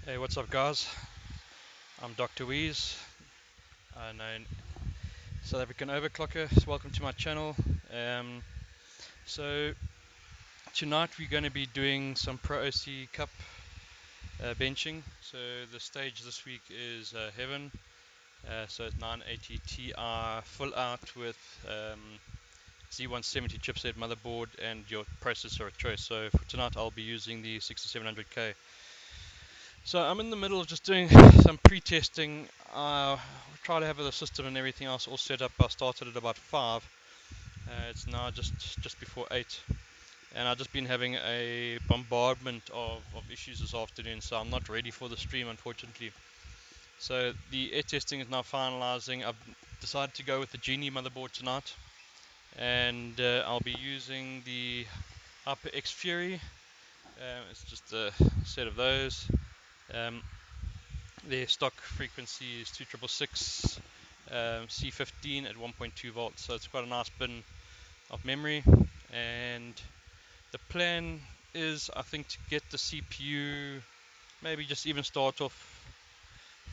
Hey, what's up, guys? I'm DrWeez, known South African Overclocker. Welcome to my channel. Um, so tonight we're going to be doing some ProOC Cup benching. So the stage this week is Heaven. So it's 980 Ti full out with Z170 chipset motherboard and your processor of choice. So for tonight I'll be using the 6700K. So I'm in the middle of just doing some pre-testing. We try to have the system and everything else all set up. I started at about 5. It's now just before 8, and I've just been having a bombardment of issues this afternoon. So I'm not ready for the stream, unfortunately. So the air testing is now finalizing. I've decided to go with the Genie motherboard tonight, and I'll be using the HyperX Fury. It's just a set of those. Um, Their stock frequency is 2666 C15 at 1.2 volts, so it's quite a nice bin of memory. And the plan is, I think, to get the CPU, maybe just even start off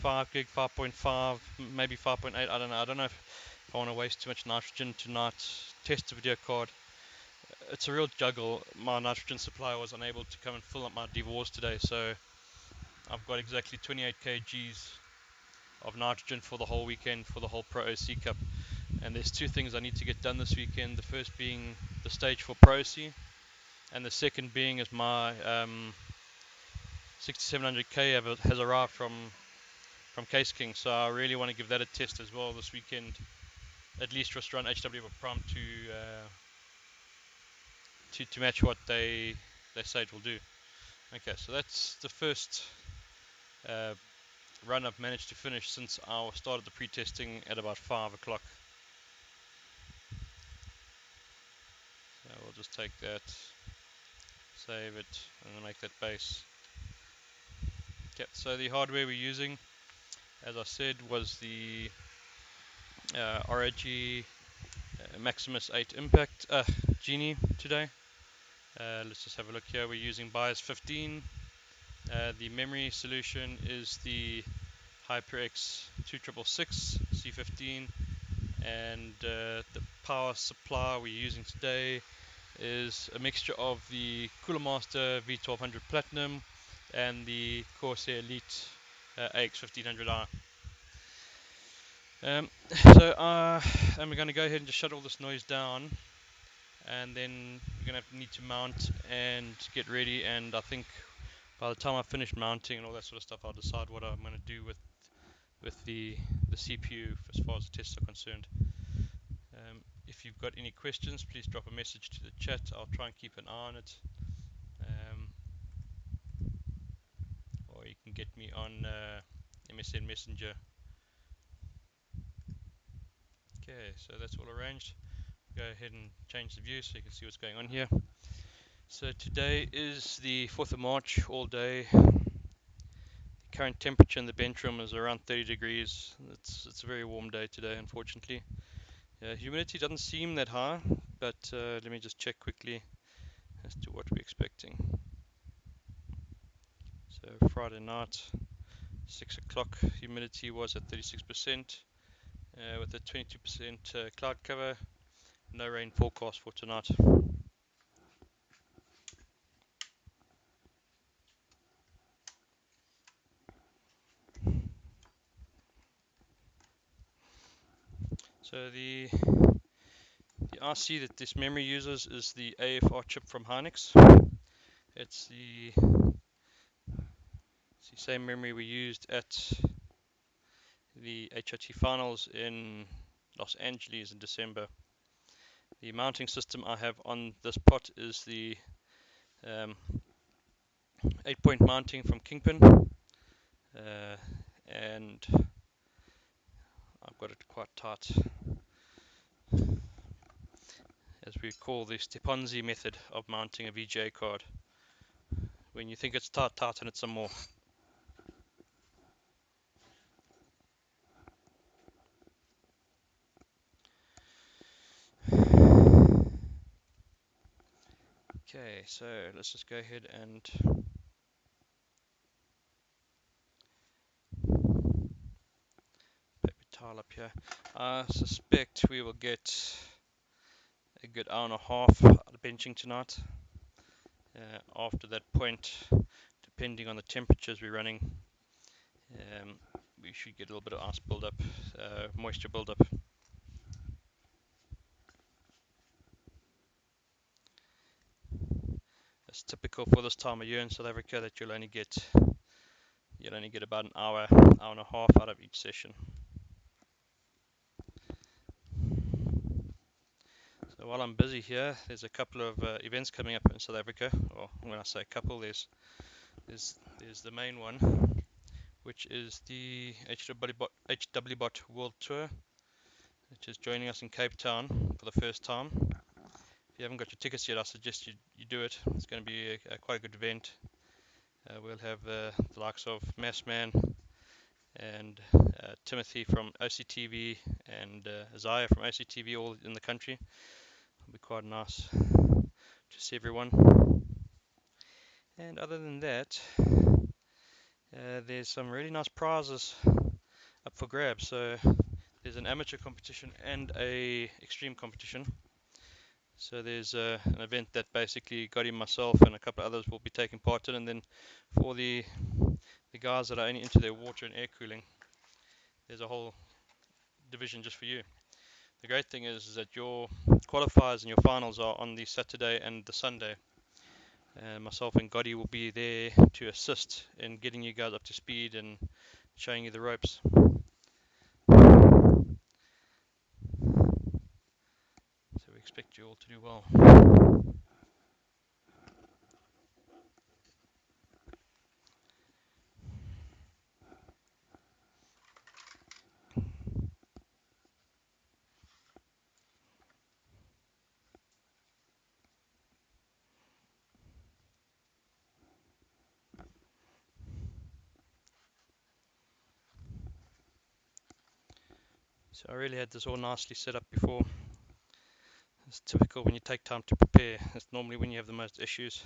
5 gig, 5.5, maybe 5.8. I don't know. I don't know if I want to waste too much nitrogen tonight. Test the video card. It's a real juggle. My nitrogen supplier was unable to come and fill up my DrWeez today, so I've got exactly 28 kgs of nitrogen for the whole weekend for the whole ProOC Cup. And there's two things I need to get done this weekend. The first being the stage for ProOC, and the second being is my 6700K has arrived from Case King. So I really want to give that a test as well this weekend. At least just run HW Prime to match what they say it will do. Okay, so that's the first uh, run I've managed to finish since I started the pre-testing at about 5 o'clock. So we'll just take that, save it, and then make that base. Okay, so the hardware we're using, as I said, was the ROG Maximus 8 Impact Genie today. Let's just have a look here. We're using BIOS 15. The memory solution is the HyperX 2666 C15, and the power supply we're using today is a mixture of the Cooler Master V1200 Platinum and the Corsair Elite AX1500i. Um, and we're going to go ahead and just shut all this noise down, and then we're going to need to mount and get ready. And I think by the time I finish mounting and all that sort of stuff, I'll decide what I'm going to do with the CPU as far as the tests are concerned. If you've got any questions, please drop a message to the chat. I'll try and keep an eye on it. Or you can get me on MSN Messenger. Okay, so that's all arranged. Go ahead and change the view so you can see what's going on here. So today is the 4th of March, all day. The current temperature in the bench room is around 30 degrees. It's a very warm day today, unfortunately. Humidity doesn't seem that high, but let me just check quickly as to what we're expecting. So Friday night, 6 o'clock, humidity was at 36%, with a 22% cloud cover. No rain forecast for tonight. So the IC that this memory uses is the AFR chip from Hynix. It's the same memory we used at the HIT finals in Los Angeles in December. The mounting system I have on this pot is the 8-point mounting from Kingpin, and I've got it quite tight, as we call the Stepanzi method of mounting a VGA card. When you think it's tight, tighten it some more. Okay, so let's just go ahead and pile up here. I suspect we will get a good hour and a half out of benching tonight. After that point, depending on the temperatures we're running, we should get a little bit of ice build-up, moisture build-up. It's typical for this time of year in South Africa that you'll only get about an hour and a half out of each session. So while I'm busy here, there's a couple of events coming up in South Africa. Or when I say a couple, there's the main one, which is the HWBot World Tour, which is joining us in Cape Town for the first time. If you haven't got your tickets yet, I suggest you do it. It's going to be quite a good event. We'll have the likes of Massman and Timothy from OCTV and Isaiah from OCTV all in the country. It'll be quite nice to see everyone. And other than that, there's some really nice prizes up for grabs. So there's an amateur competition and a extreme competition. So there's an event that basically Gotti, myself, and a couple of others will be taking part in, and then for the guys that are only into their water and air cooling, there's a whole division just for you. The great thing is that your qualifiers and your finals are on the Saturday and the Sunday. Myself and Gotti will be there to assist in getting you guys up to speed and showing you the ropes. So we expect you all to do well. So I really had this all nicely set up before. It's typical when you take time to prepare. It's normally when you have the most issues.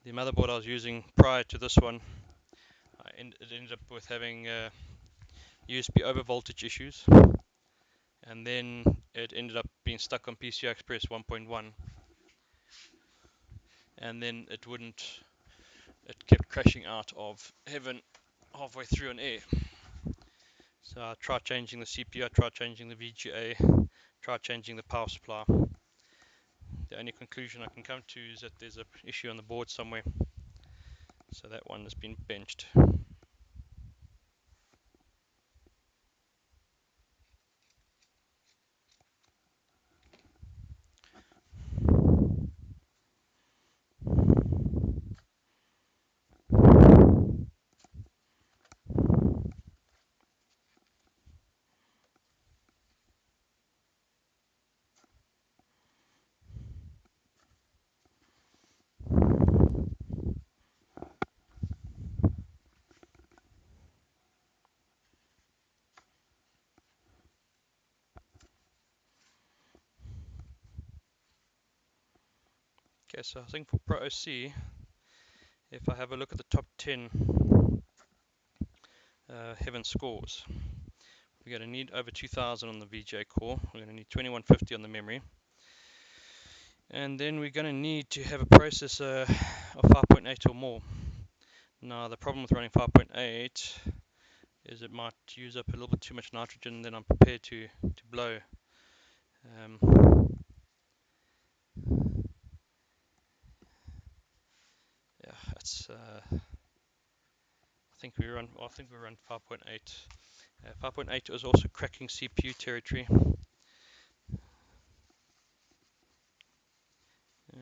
The motherboard I was using prior to this one, it ended up with having USB over voltage issues, and then it ended up being stuck on PCI Express 1.1, and then it kept crashing out of heaven halfway through an air. So I tried changing the CPU, I tried changing the VGA, tried changing the power supply. The only conclusion I can come to is that there's an issue on the board somewhere. So that one has been benched. Okay, so I think for ProOC, if I have a look at the top 10 heaven scores, we're going to need over 2000 on the VGA core, we're going to need 2150 on the memory, and then we're going to need to have a processor of 5.8 or more. Now the problem with running 5.8 is it might use up a little bit too much nitrogen than I'm prepared to blow. Yeah, it's. I think we run 5.8. 5.8 is also cracking CPU territory. And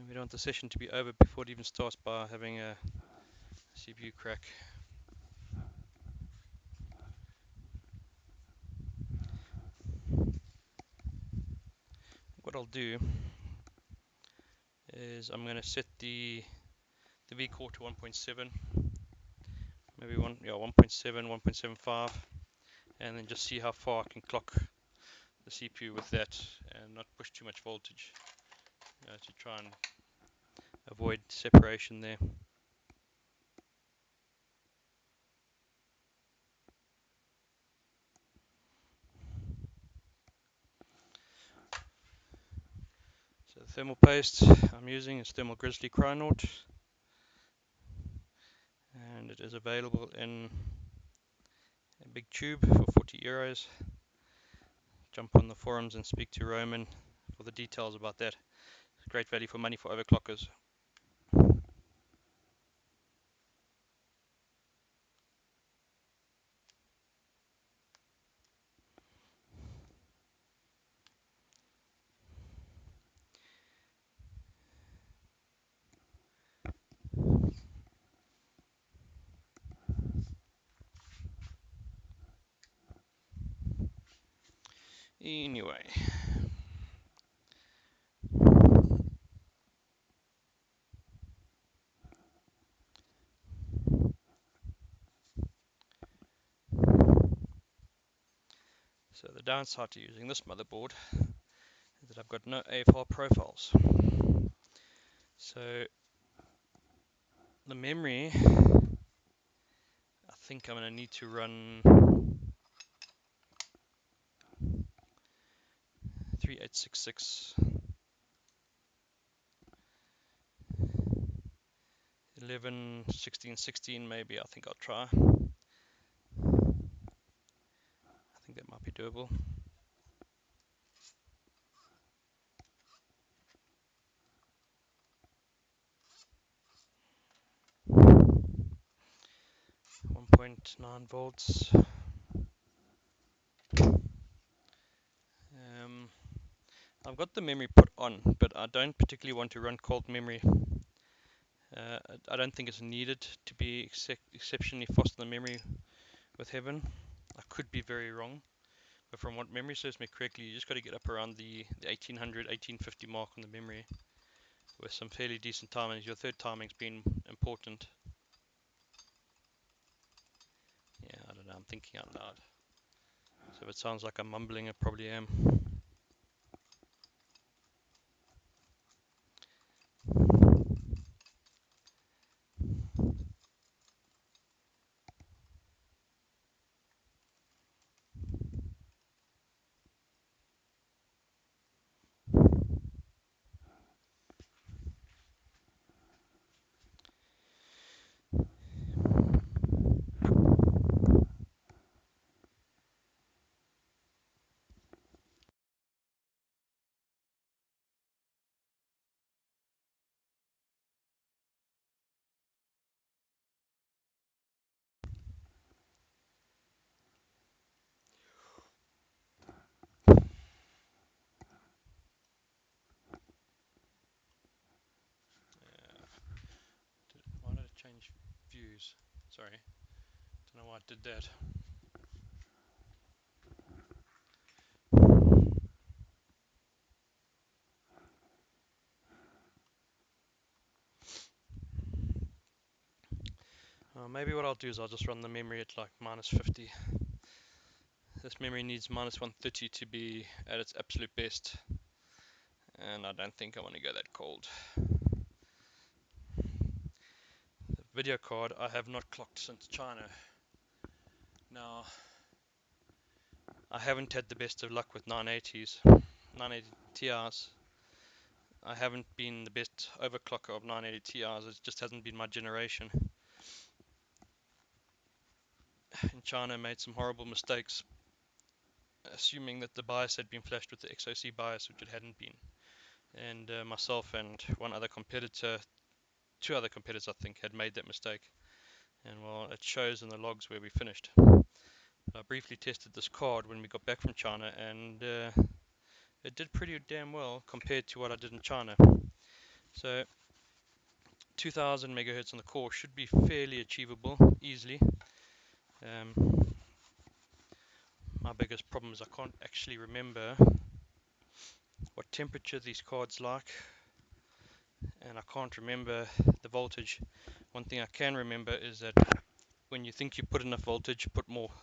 we don't want the session to be over before it even starts by having a CPU crack. What I'll do is I'm going to set the V core to 1.7, maybe 1.7, 1.75, and then just see how far I can clock the CPU with that and not push too much voltage, to try and avoid separation there. The thermal paste I'm using is Thermal Grizzly Crynaut, and it is available in a big tube for €40. Jump on the forums and speak to Roman for the details about that. Great value for money for overclockers. Anyway, so the downside to using this motherboard is that I've got no AFR profiles. So the memory, I think I'm going to need to run 3866 11 16 16 maybe. I think I'll try. I think that might be doable. .9 volts. I've got the memory put on, but I don't particularly want to run cold memory. I don't think it's needed to be exceptionally fast in the memory with Heaven. I could be very wrong, but from what memory serves me correctly, you just got to get up around the 1800, 1850 mark on the memory with some fairly decent timings. Your third timing's been important. Yeah, I don't know, I'm thinking out loud. So if it sounds like I'm mumbling, I probably am. Why did it change views? Sorry, don't know why it did that. Maybe what I'll do is I'll just run the memory at like -50. This memory needs -130 to be at its absolute best, and I don't think I want to go that cold. The video card I have not clocked since China. Now, I haven't had the best of luck with 980s, 980 Ti's. I haven't been the best overclocker of 980 Ti's, it just hasn't been my generation. In China, I made some horrible mistakes, assuming that the BIOS had been flashed with the XOC BIOS, which it hadn't been. And myself and one other competitor, two other competitors I think, had made that mistake. And well, it shows in the logs where we finished. I briefly tested this card when we got back from China, and it did pretty damn well compared to what I did in China. So 2000 megahertz on the core should be fairly achievable, easily. My biggest problem is I can't actually remember what temperature these cards like, and I can't remember the voltage. One thing I can remember is that when you think you put enough voltage, you put more.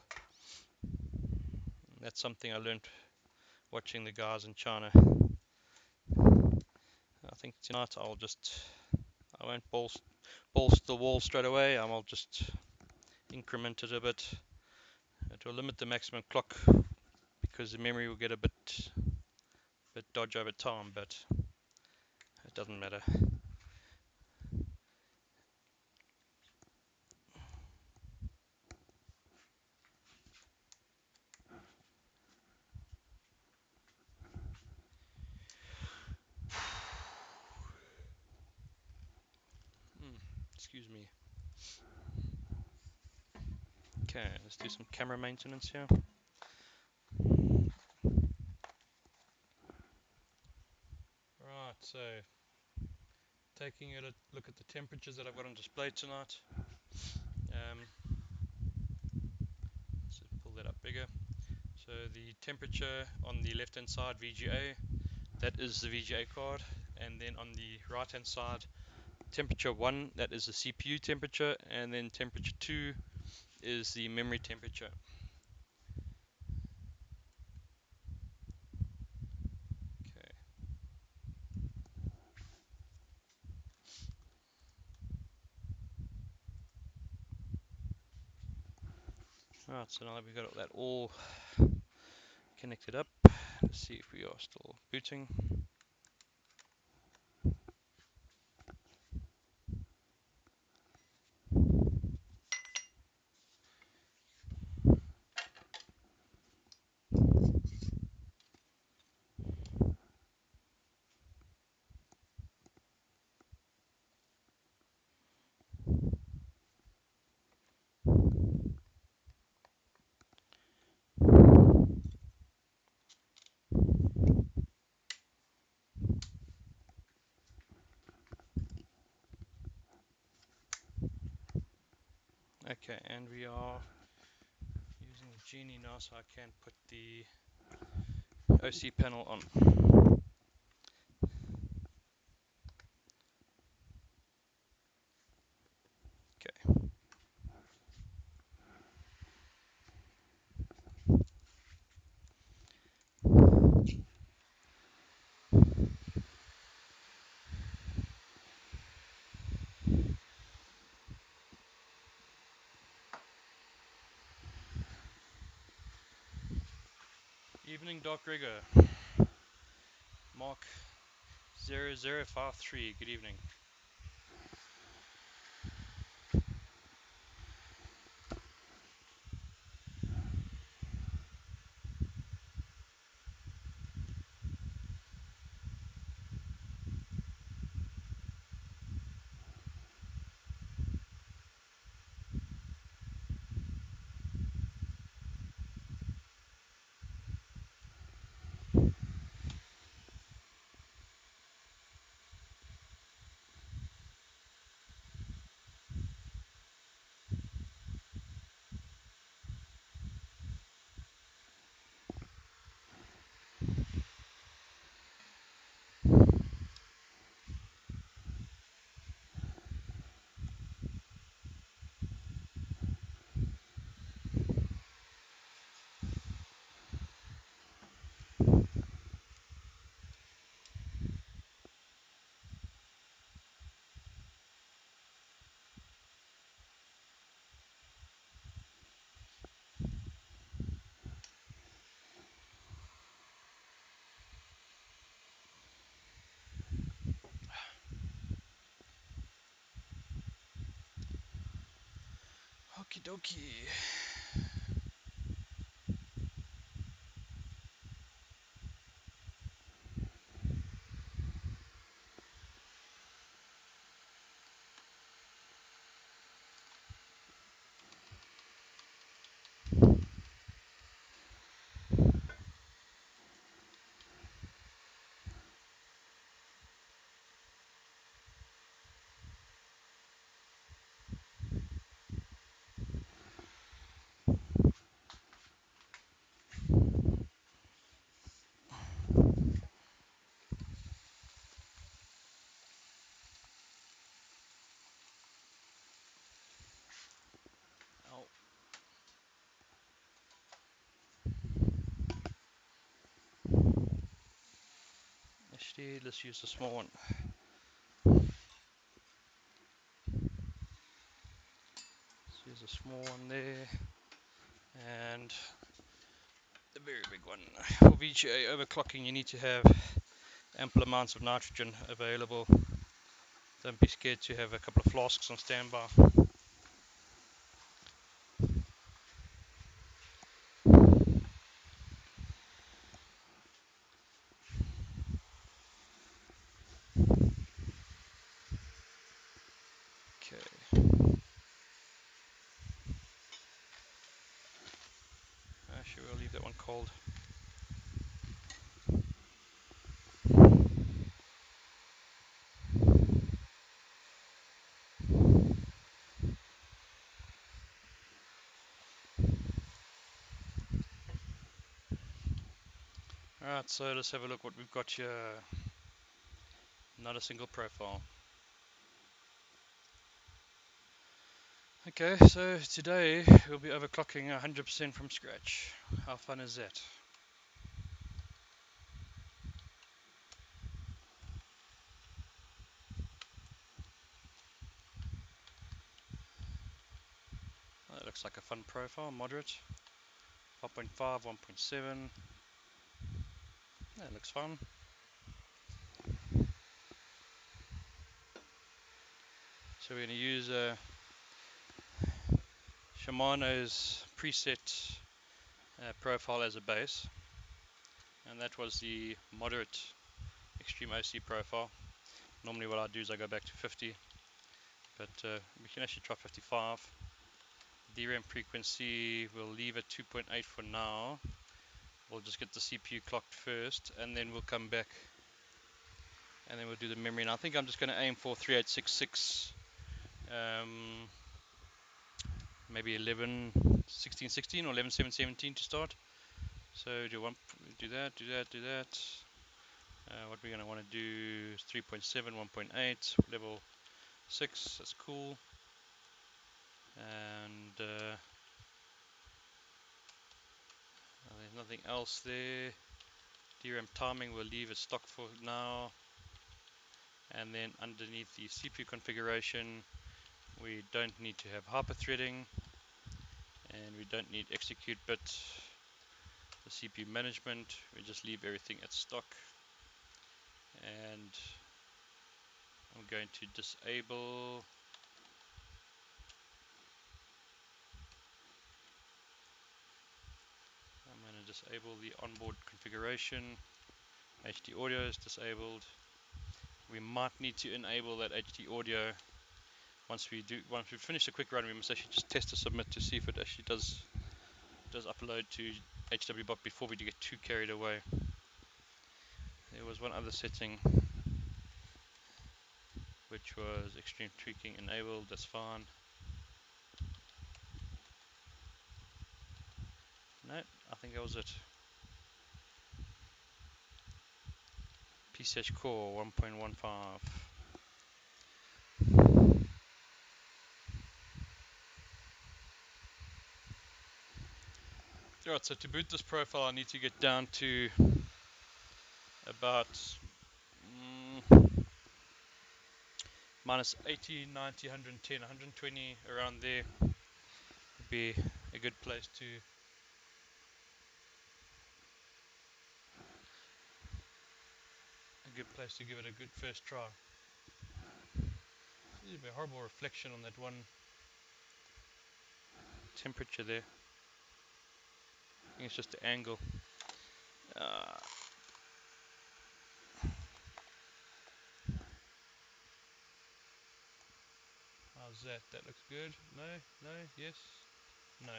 That's something I learned watching the guys in China. I think tonight I won't balls the wall straight away. I'll just increment it a bit. It will limit the maximum clock because the memory will get a bit dodgy over time, but doesn't matter. Excuse me. Okay, let's do some camera maintenance here. Right, so taking a look at the temperatures that I've got on display tonight. Let's pull that up bigger. So the temperature on the left hand side, VGA, that is the VGA card, and then on the right hand side, temperature 1, that is the CPU temperature, and then temperature 2 is the memory temperature. Okay. Right, so now that we've got that all connected up, let's see if we are still booting. Okay, and we are using the Genie now, so I can put the OC panel on. Okay. Evening, Doc Rigger. Mark 0053. Good evening. Okie dokie. Oh. Actually, let's use the small one. Let's use the small one there. And the very big one. For VGA overclocking, you need to have ample amounts of nitrogen available. Don't be scared to have a couple of flasks on standby. Okay, actually we'll leave that one cold. Alright, so let's have a look what we've got here. Not a single profile. Okay, so today we'll be overclocking 100% from scratch. How fun is that? Well, that looks like a fun profile, moderate. 5.5, 1.7. That looks fun. So we're going to use Shimano's preset profile as a base, and that was the moderate extreme OC profile. Normally what I do is I go back to 50, but we can actually try 55. DRAM frequency we'll leave at 2.8 for now. We'll just get the CPU clocked first, and then we'll come back and then we'll do the memory. And I think I'm just going to aim for 3866, maybe 11 16 16 or 11 7 17 to start. So do that. What we're going to want to do is 3.7, 1.8, level 6. That's cool. And there's nothing else there. DRAM timing we'll leave it stock for now. And then underneath the CPU configuration, we don't need to have hyperthreading, and we don't need execute bit. The CPU management, we just leave everything at stock. And I'm going to disable the onboard configuration. HD audio is disabled. We might need to enable that HD audio once we finish the quick run. We must actually just test the submit to see if it actually does upload to HWBot before we get too carried away. There was one other setting which was extreme tweaking enabled. That's fine. No, I think that was it. PCH core 1.15. Alright, so to boot this profile I need to get down to about minus 80, 90, 110, 120, around there would be a good place to give it a good first try. There's a horrible reflection on that one temperature there. I think it's just the angle. How's that? That looks good. No, yes, no.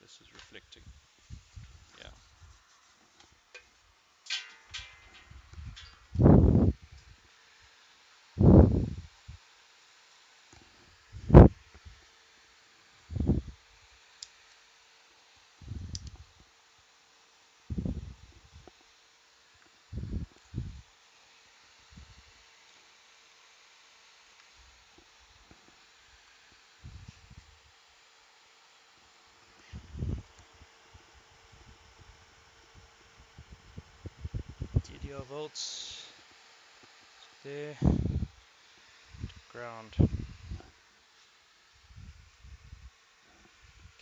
This is reflecting. Yeah. DDR volts there. Ground.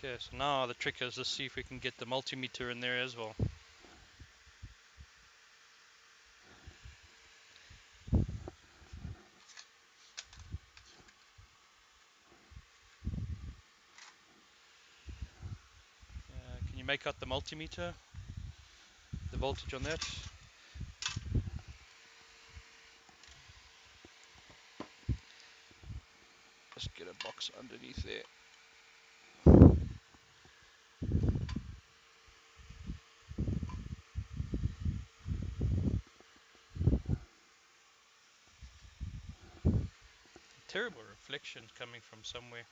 Okay, so now the trick is to see if we can get the multimeter in there as well. Can you make out the multimeter? The voltage on that? Just get a box underneath there. Terrible reflection coming from somewhere.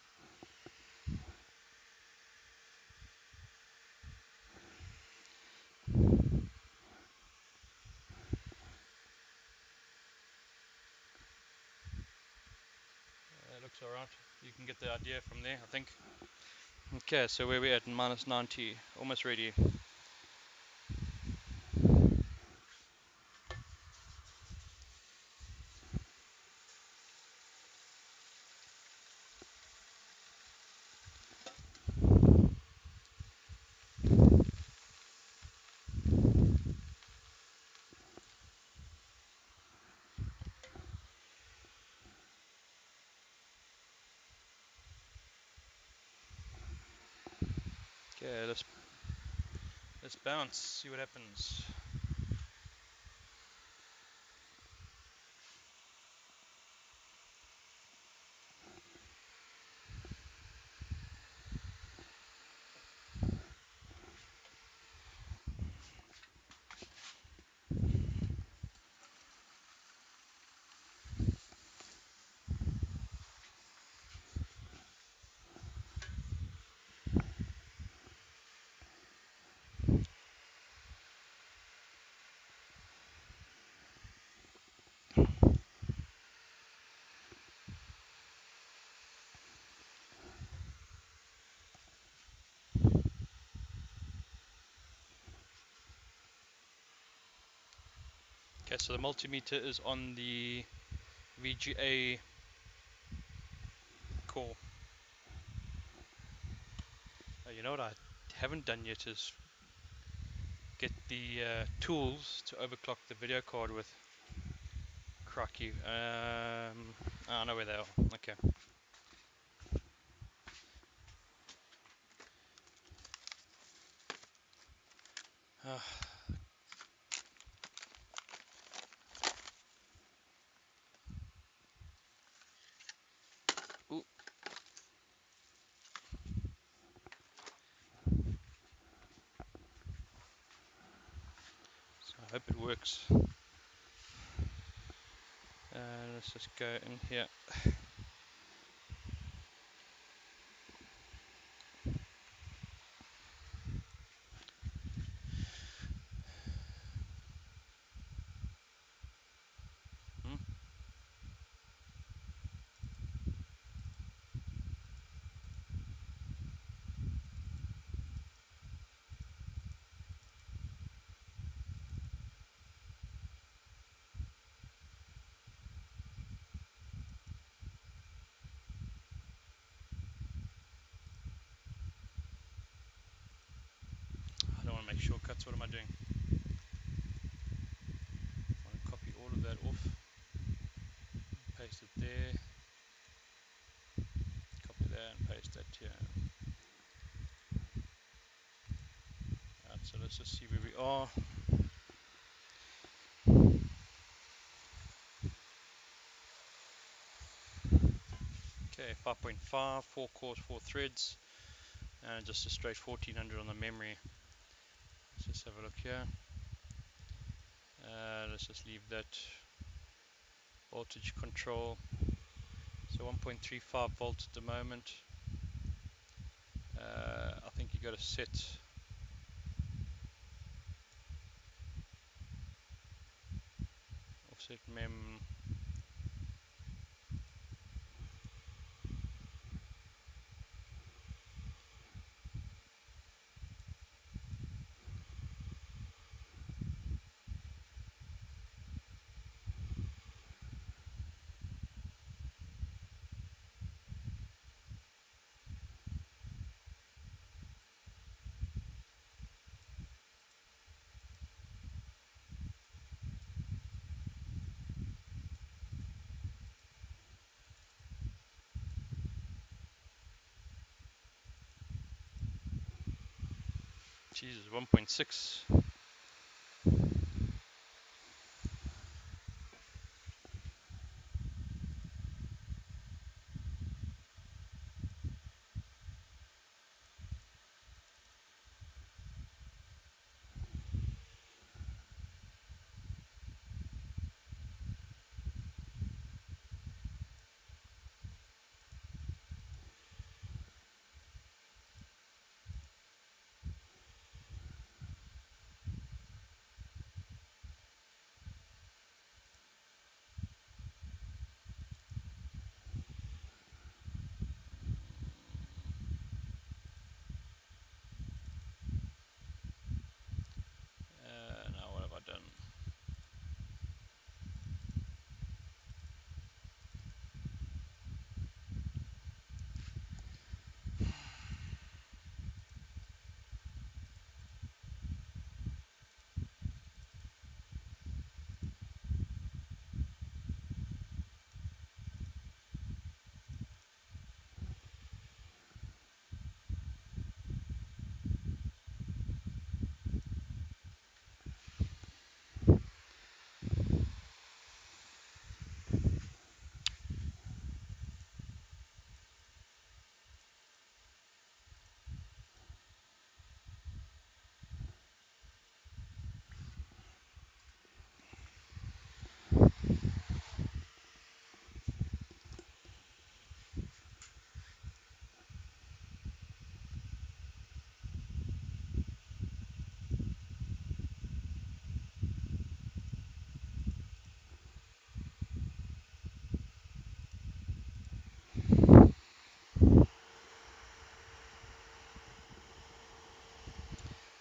Looks alright. You can get the idea from there, I think. Okay, so where we at? Minus 90. Almost ready. Okay, let's bounce, see what happens. Okay, so the multimeter is on the VGA core. You know what I haven't done yet is get the tools to overclock the video card with. Crikey. I know where they are. Okay. Ooh. So I hope it works. Let's just go in here. Hmm? I don't want to make shortcuts. What am I doing? I want to copy all of that off. Paste it there. Copy that and paste that here. Alright, so let's just see where we are. Okay, 5.5, 4 cores, 4 threads, and just a straight 1400 on the memory. Let's just have a look here. Let's just leave that voltage control. So 1.35 volts at the moment. I think you got to set offset mem. Jesus, 1.6. Now what have I done?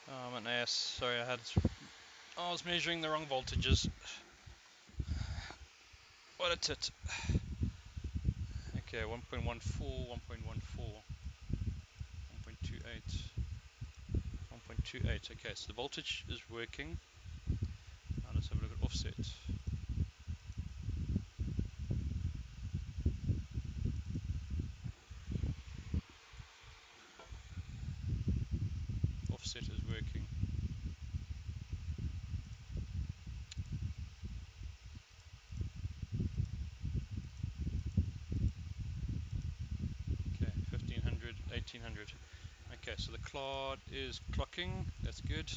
Oh, I'm an ass. Sorry, I was measuring the wrong voltages. What a tit. Okay, 1.14, 1.14, 1.28, 1.28. Okay, so the voltage is working. Now let's have a look at offset. Offset is working. Okay, 1500, 1800. Okay, so the cloud is clocking. That's good.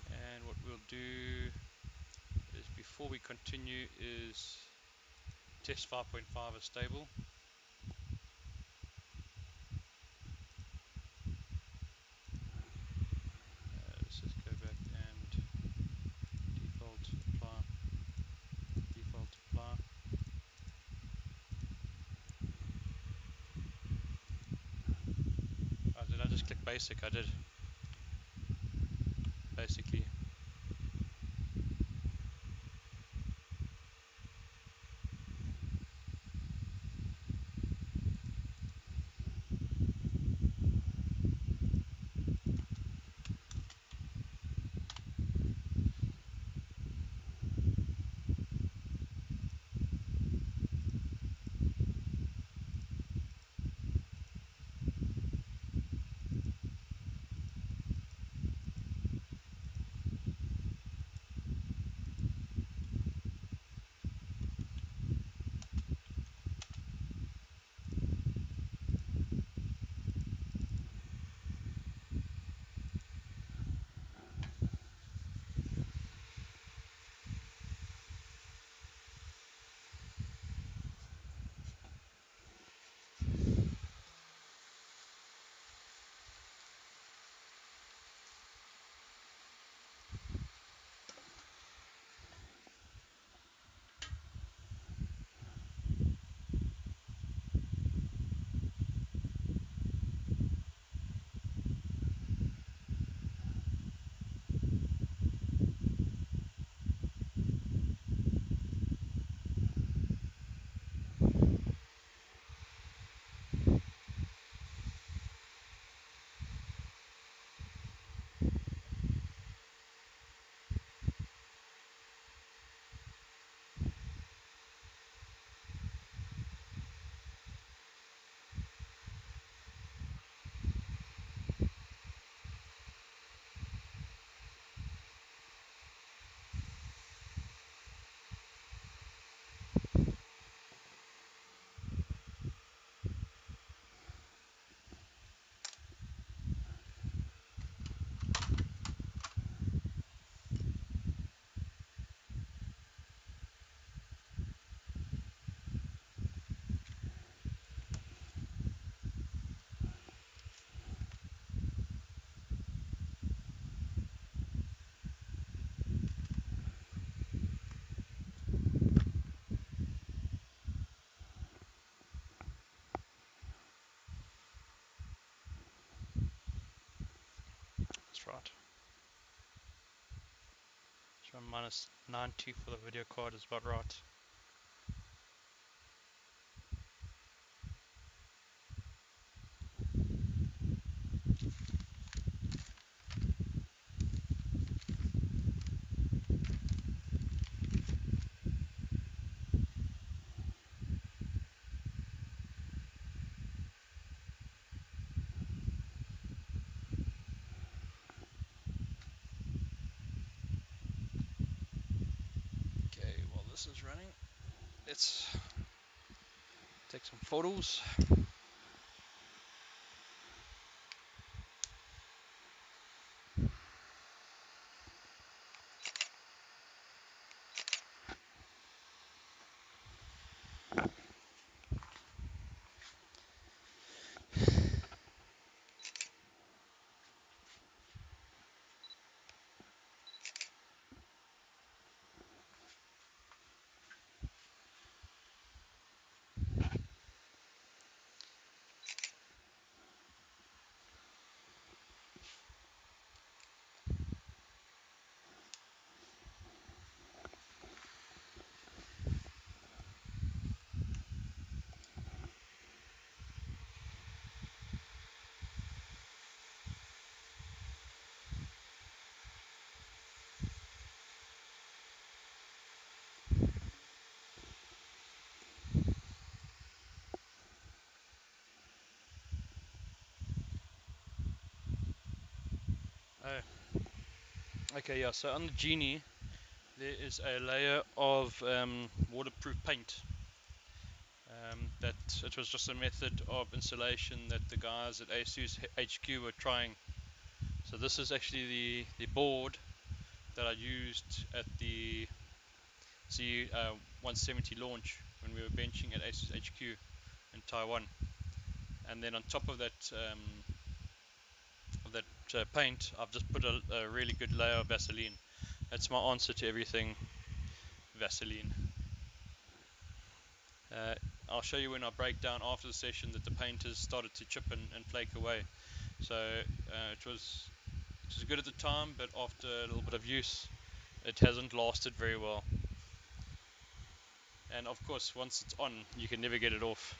And what we'll do is, before we continue, is test 5.5 is stable. Let's just go back and default apply. Default apply. Oh, did I just click basic? I did. Basically. That's right. So minus 90 for the video card is about right. Okay, while this is running, let's take some photos. Oh, okay, yeah. So on the Genie, there is a layer of waterproof paint. That it was just a method of installation that the guys at ASUS HQ were trying. So this is actually the board that I used at the Z170 launch when we were benching at ASUS HQ in Taiwan. And then on top of that paint, I've just put a really good layer of Vaseline. That's my answer to everything Vaseline. I'll show you when I break down after the session that the paint has started to chip and flake away. So it was good at the time, but after a little bit of use, it hasn't lasted very well. And of course, once it's on, you can never get it off.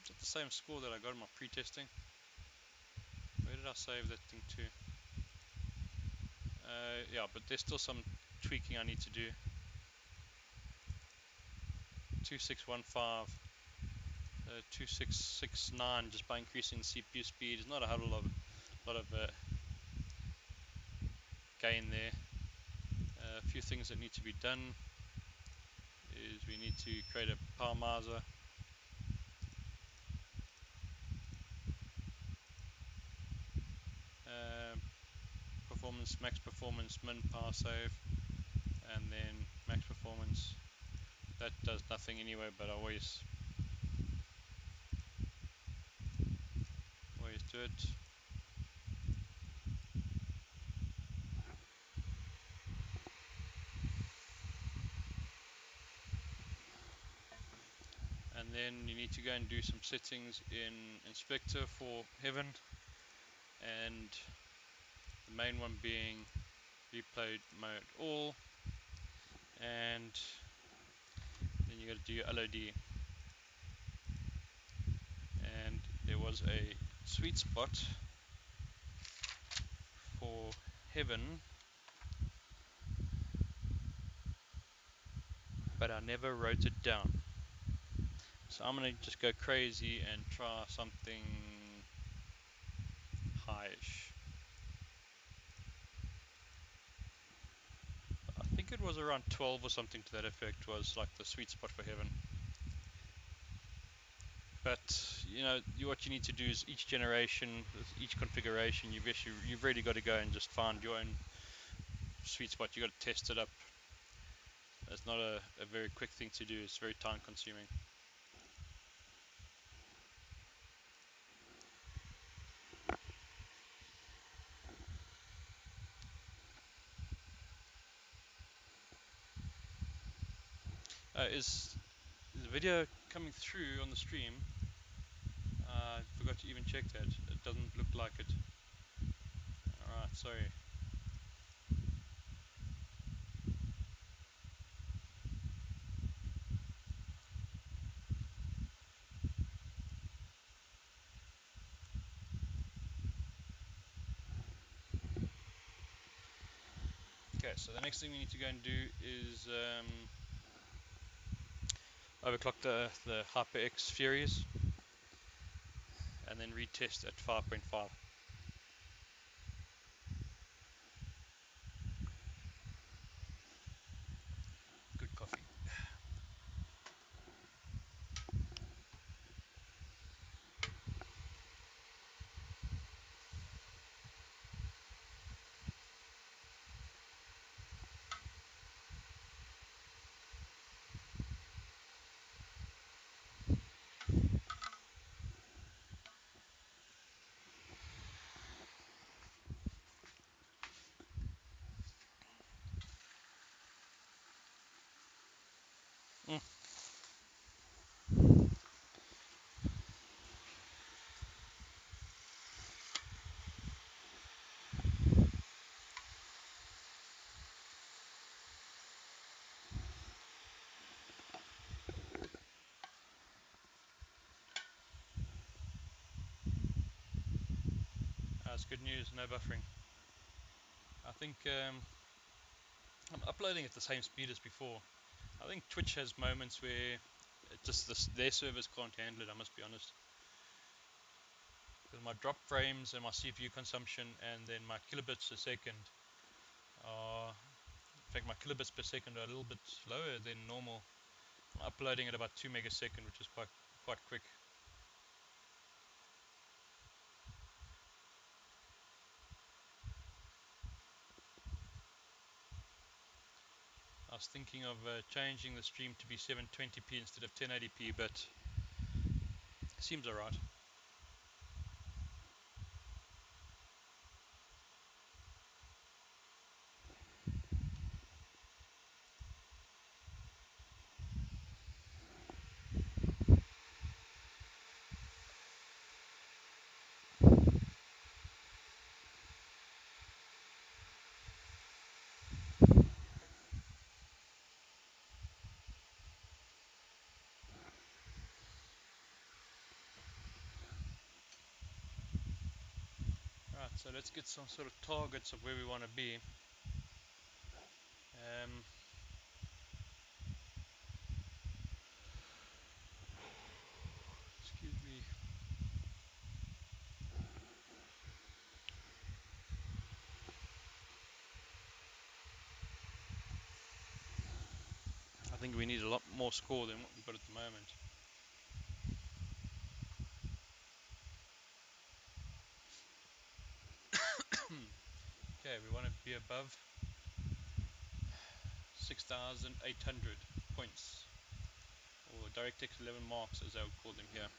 Is that the same score that I got in my pre-testing? Where did I save that thing to? Yeah, but there's still some tweaking I need to do. 2615, 2669, just by increasing the CPU speed. There's not a whole lot of gain there. A few things that need to be done is we need to create a power miser. Performance, max performance, min power save, and then max performance. That does nothing anyway, but I always do it. And then you need to go and do some settings in Inspector for Heaven, and the main one being replay mode all, and then you got to do your LOD. And there was a sweet spot for Heaven, but I never wrote it down. So I'm gonna just go crazy and try something highish. I think it was around 12 or something to that effect was like the sweet spot for Heaven. But you know, what you need to do is each generation, with each configuration, you've really got to go and just find your own sweet spot. You got to test it up. It's not a very quick thing to do. It's very time consuming. Is the video coming through on the stream? I forgot to even check that. It doesn't look like it. Alright, sorry. Okay, so the next thing we need to go and do is overclock the HyperX Furies and then retest at 5.5. Good coffee. Mm. That's good news, no buffering. I think I'm uploading at the same speed as before. I think Twitch has moments where their servers can't handle it, I must be honest. Because my drop frames and my CPU consumption and then my kilobits a second are, in fact my kilobits per second are a little bit slower than normal. I'm uploading at about 2 megasecond, which is quite quick. I was thinking of changing the stream to be 720p instead of 1080p, but it seems alright. Right, so let's get some sort of targets of where we want to be. Excuse me. I think we need a lot more score than what we've got at the moment. Okay, we want to be above 6,800 points, or DirectX 11 marks as I would call them here.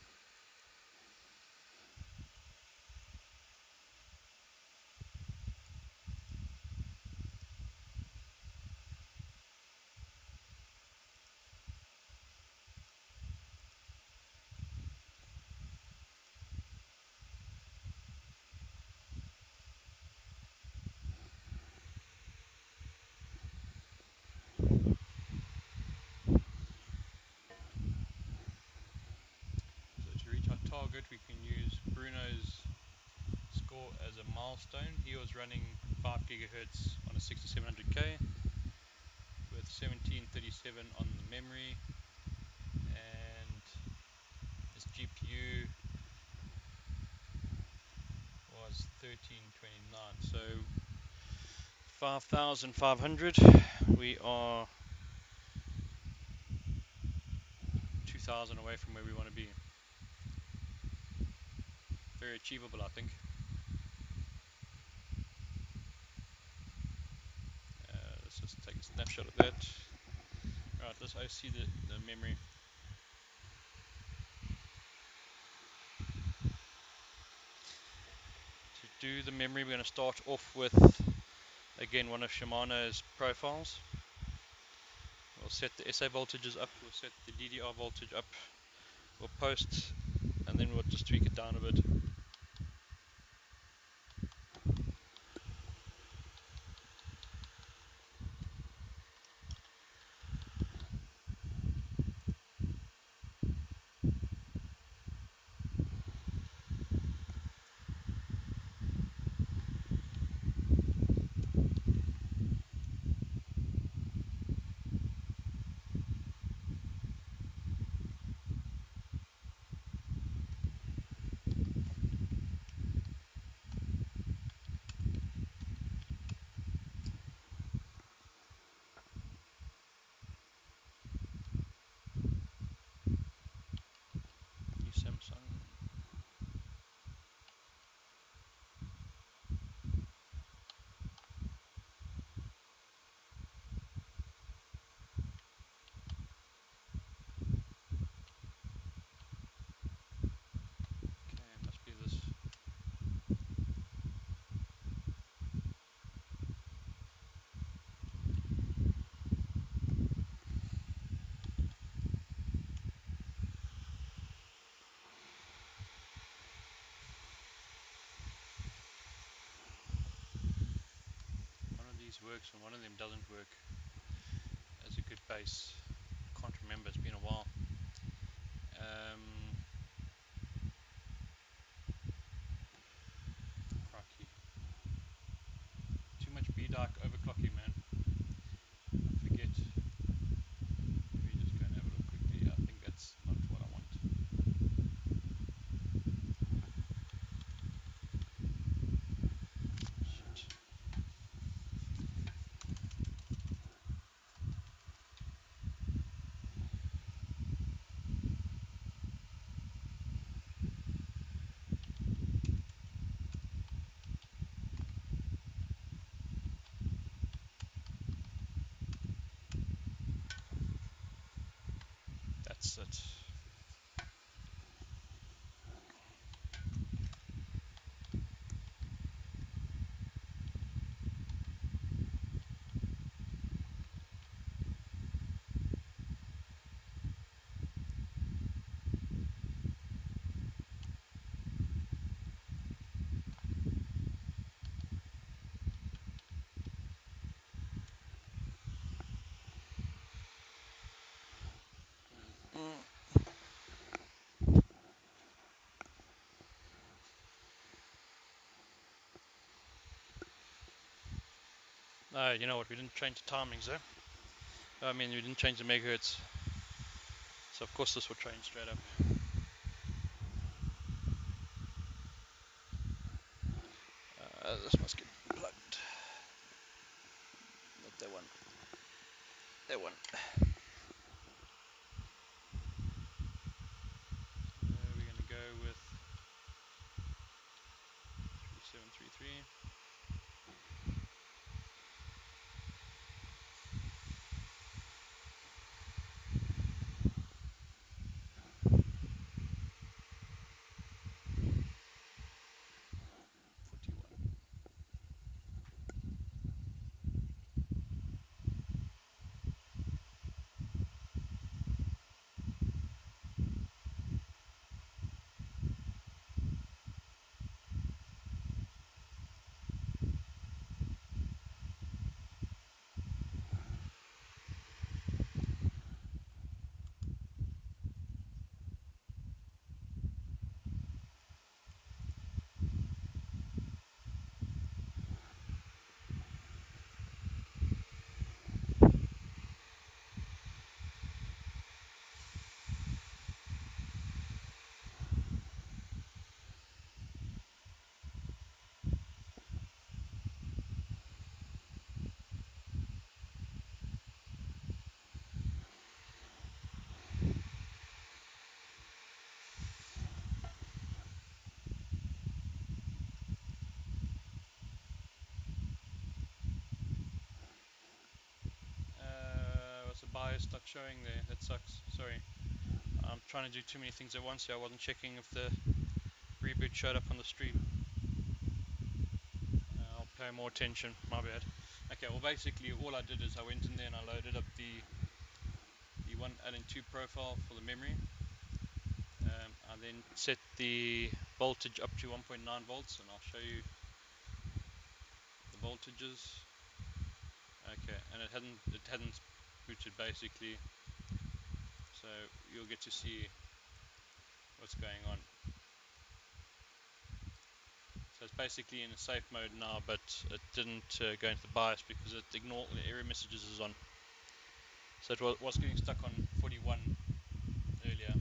So to reach our target, we can use Bruno's score as a milestone. He was running 5 gigahertz on a 6700K with 1737 on the memory, and his GPU was 1329. So 5,500. We are 2,000 away from where we want to be. Very achievable, I think. Let's just take a snapshot of that. Right, let's OC the memory. To do the memory, we're going to start off with, again, one of Shimano's profiles. We'll set the SA voltages up, we'll set the DDR voltage up, we'll post, and then we'll just tweak it down a bit. Samsung. Okay, must be this. One of these works and one of them doesn't work as a good base. Can't remember, it's been a while. Crikey. Too much B-Dark overclocking, man. I forget. Let me just go and have a look quickly. I think that's not what I want. Shit. That's it. You know what, we didn't change the timings there. I mean, we didn't change the megahertz. So of course this will change straight up. This must get plugged. Not that one. That one. We're going to go with 3733. What's the bias not showing there? That sucks. Sorry. I'm trying to do too many things at once here. I wasn't checking if the reboot showed up on the stream. I'll pay more attention. My bad. Okay, well basically all I did is I went in there and I loaded up the 41 LN2 profile for the memory. I then set the voltage up to 1.9 volts, and I'll show you the voltages. Okay, and it hadn't booted basically, so you'll get to see what's going on. So it's basically in a safe mode now, but it didn't go into the BIOS because it ignored the error messages is on. So it was getting stuck on 41 earlier.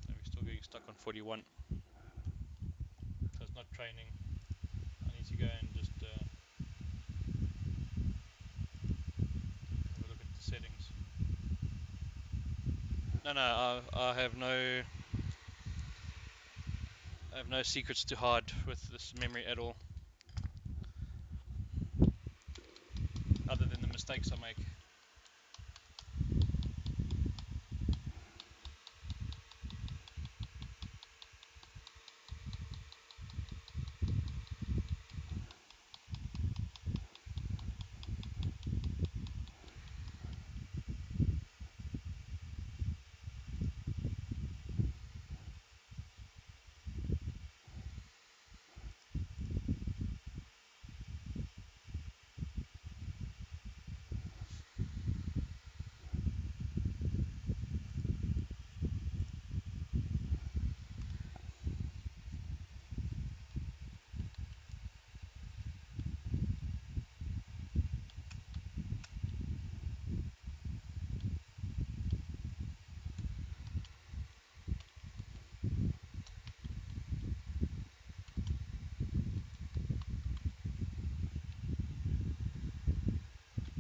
So we're still getting stuck on 41. So it's not training. I need to go and just have a look at the settings. No, I have no secrets to hide with this memory at all, other than the mistakes I make.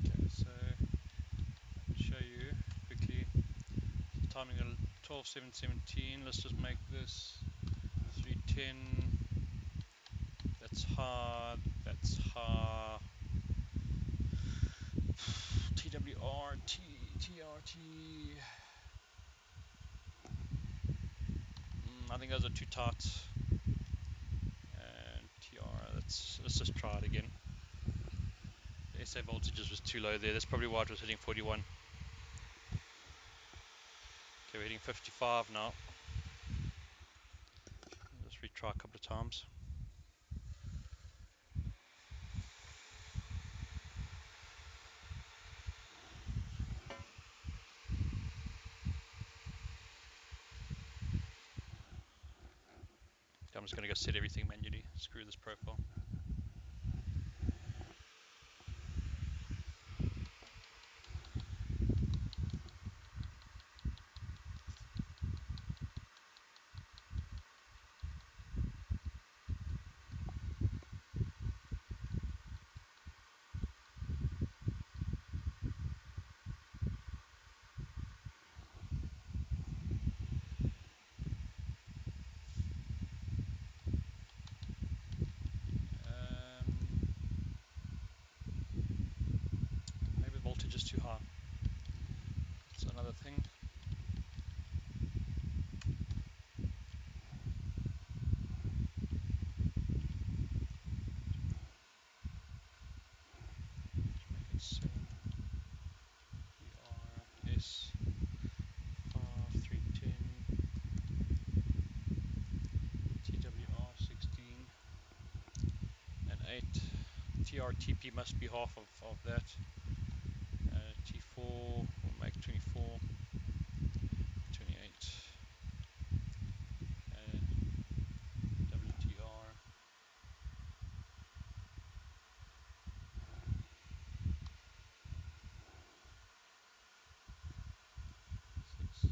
Okay, so I'll show you quickly. Timing at 12:7:17. Let's just make this 310. That's hard. That's hard. TWRT, TRT. I think those are too tight. And TR. Let's just try it again. The SA voltages was too low there. That's probably why it was hitting 41. Okay, we're hitting 55 now. Let's retry a couple of times. I'm just going to go set everything manually. Screw this profile. Maybe the voltage is too high. That's another thing. Make it 7 ERS 5 310 TWR 16 and 8. TRTP must be half of that. T4 will make 24, 28. WTR 6.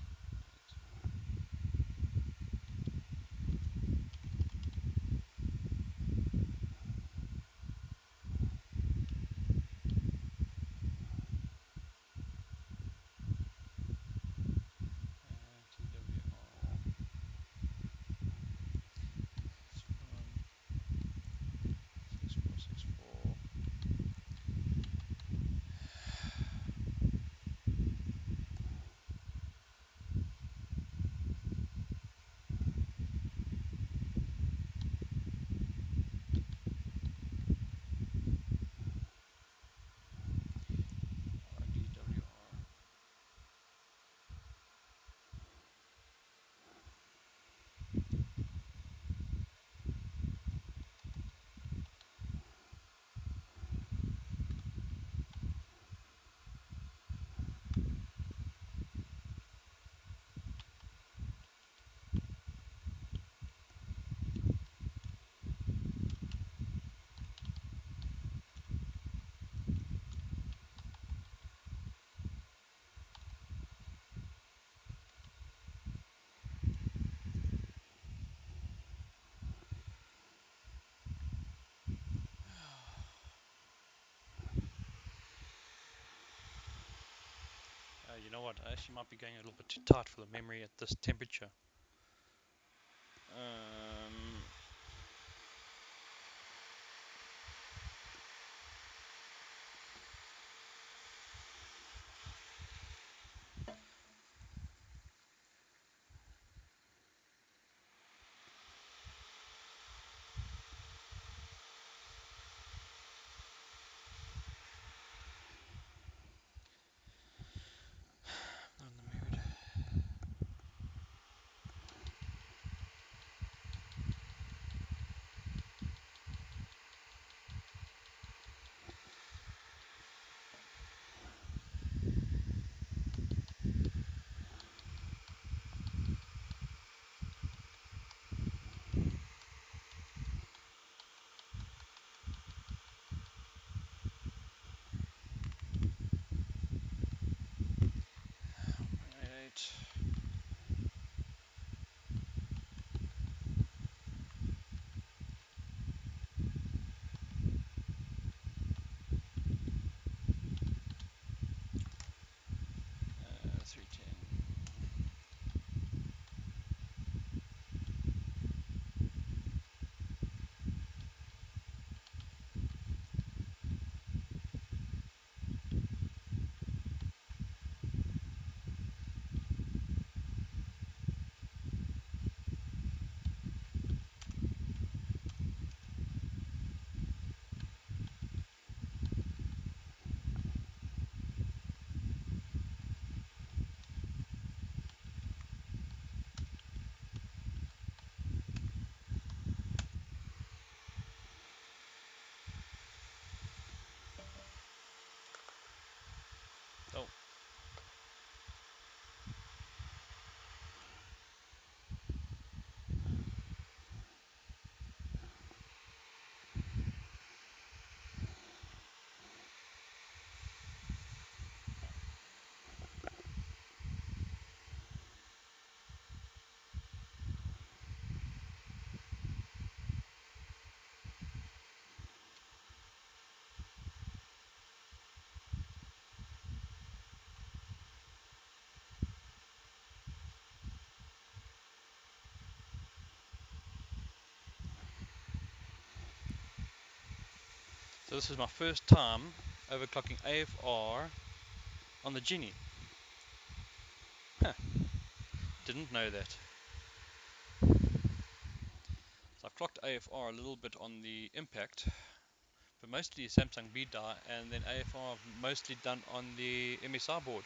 God, I actually might be going a little bit too tight for the memory at this temperature. On the mood. Right. Three ten. Oh. So this is my first time overclocking AFR on the Genie. Huh. Didn't know that. So I've clocked AFR a little bit on the Impact, but mostly Samsung B-Die, and then AFR I've mostly done on the MSI board.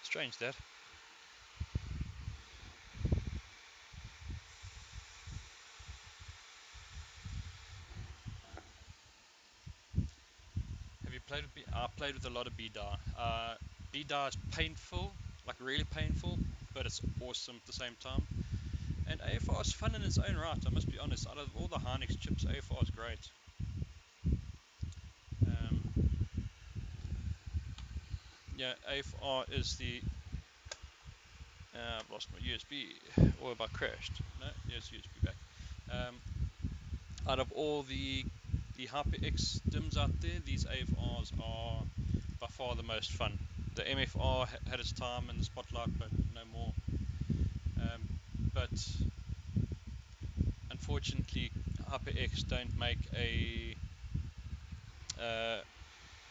Strange that. Have you played with I played with a lot of B-Die. B-Die is painful, like really painful, but it's awesome at the same time. And AFR is fun in its own right, I must be honest. Out of all the Hynix chips, AFR is great. Yeah, AFR is the... I've lost my USB, or have I crashed? No, yes, USB back. Out of all the HyperX DIMMs out there, these AFRs are by far the most fun. The MFR had its time in the spotlight, but no more. But unfortunately, HyperX don't make a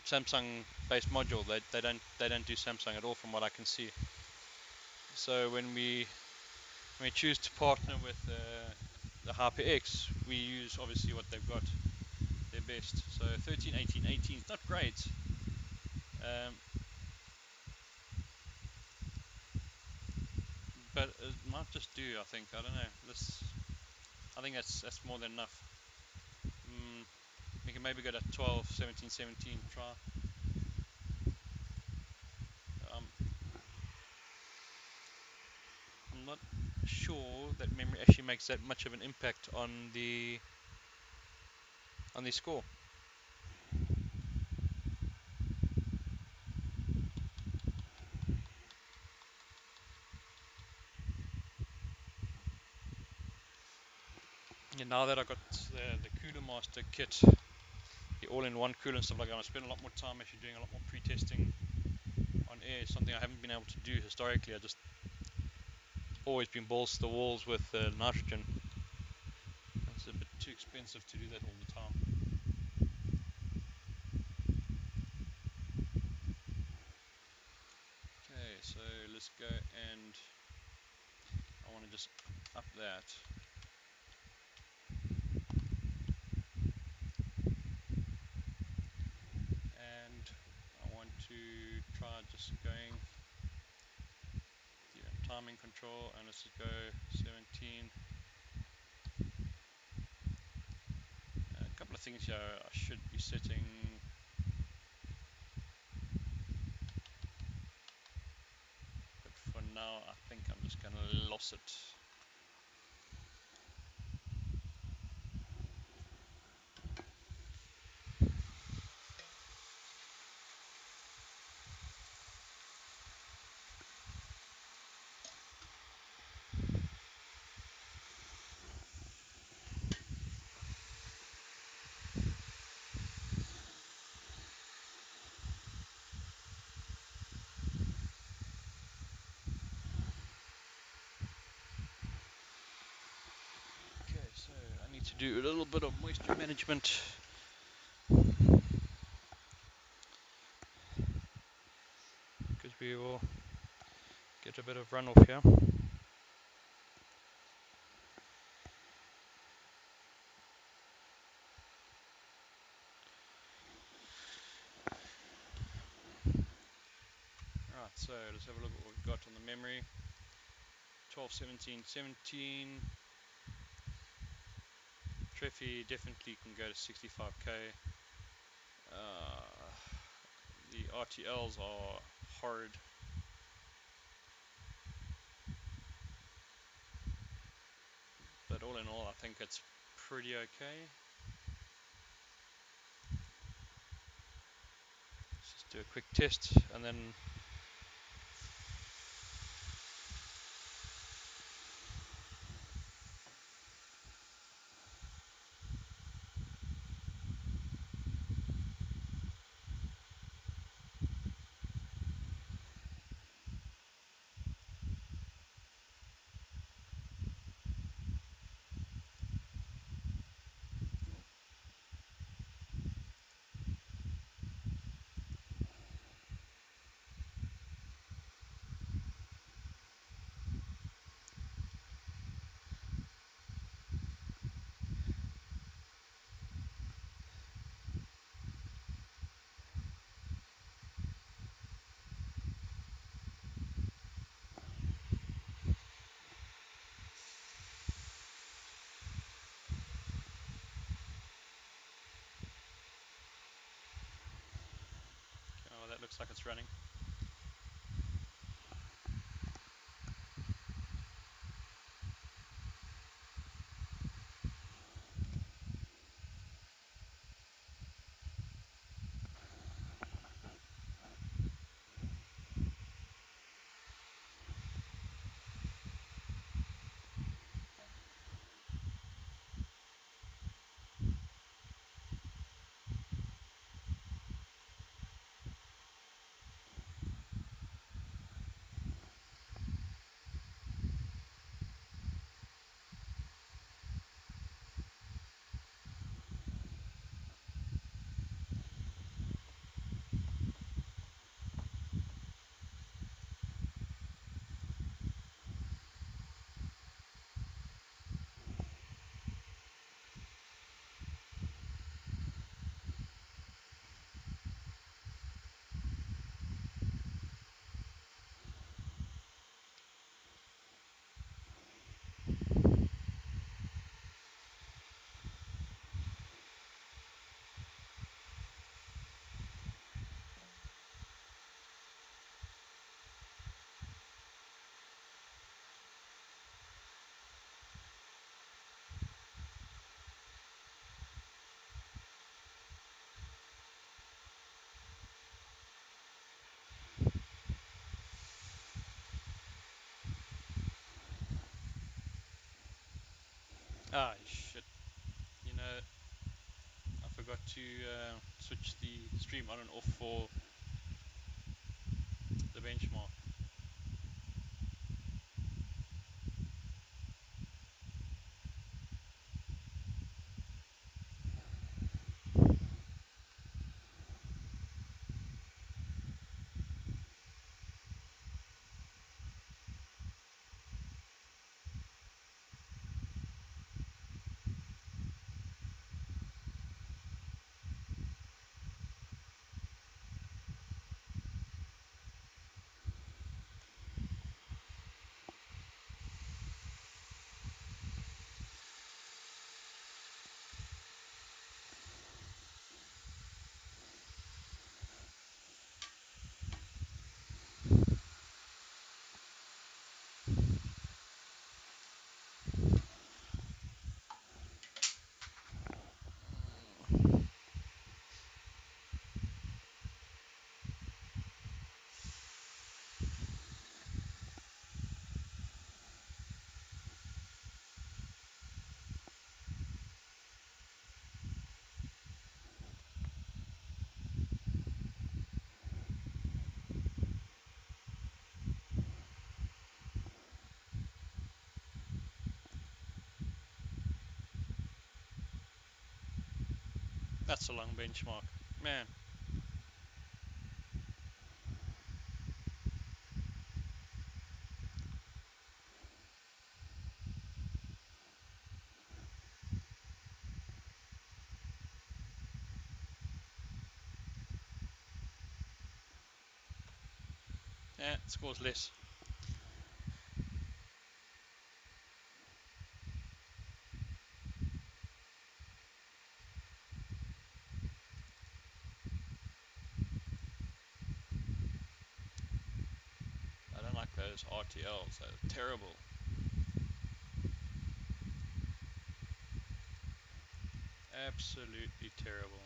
Samsung-based module. They don't do Samsung at all, from what I can see. So when we choose to partner with the HyperX, we use obviously what they've got, their best. So 13, 18, 18 is not great. But it might just do, I think. I don't know. I think that's more than enough. We can maybe go to 12, 17, 17, try. I'm not sure that memory actually makes that much of an impact on the score. Yeah, now that I got the Cooler Master kit, all-in-one cooler and stuff like that. I spend a lot more time actually doing a lot more pre-testing on air. Something I haven't been able to do historically. I just always been balls to the walls with nitrogen. It's a bit too expensive to do that all the time. Okay, so let's go, and I want to just up that. And I want to try just going timing control, and let's just go 17. A couple of things here I should be setting. But for now, I think I'm just going to lose it. Okay, so I need to do a little bit of moisture management. Because we will get a bit of runoff here. Right, so let's have a look at what we've got on the memory. 12, 17, 17. Treffy definitely can go to 65k. The RTLs are hard. But all in all, I think it's pretty okay. Let's just do a quick test and then oh, that looks like it's running. Ah, shit. You know, I forgot forgot to switch the stream on and off for the benchmark. That's a long benchmark, man. Yeah, it scores less. I don't like those RTLs, they're terrible. Absolutely terrible.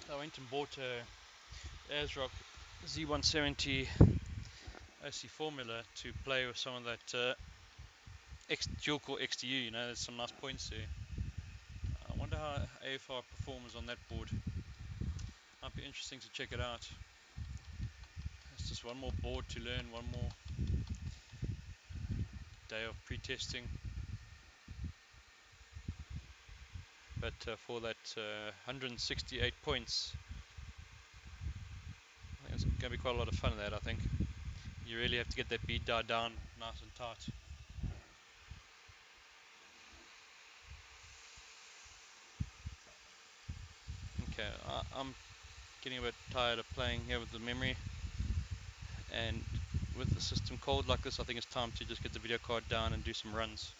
I went and bought a ASRock Z170 OC formula to play with some of that dual core XTU, you know, there's some nice points there. I wonder how AFR performs on that board. Might be interesting to check it out. It's just one more board to learn, one more day of pre-testing. But for that 168 points, I think it's going to be quite a lot of fun that, I think. You really have to get that beat down nice and tight. Okay, I'm getting a bit tired of playing here with the memory, and with the system cold like this, I think it's time to just get the video card down and do some runs.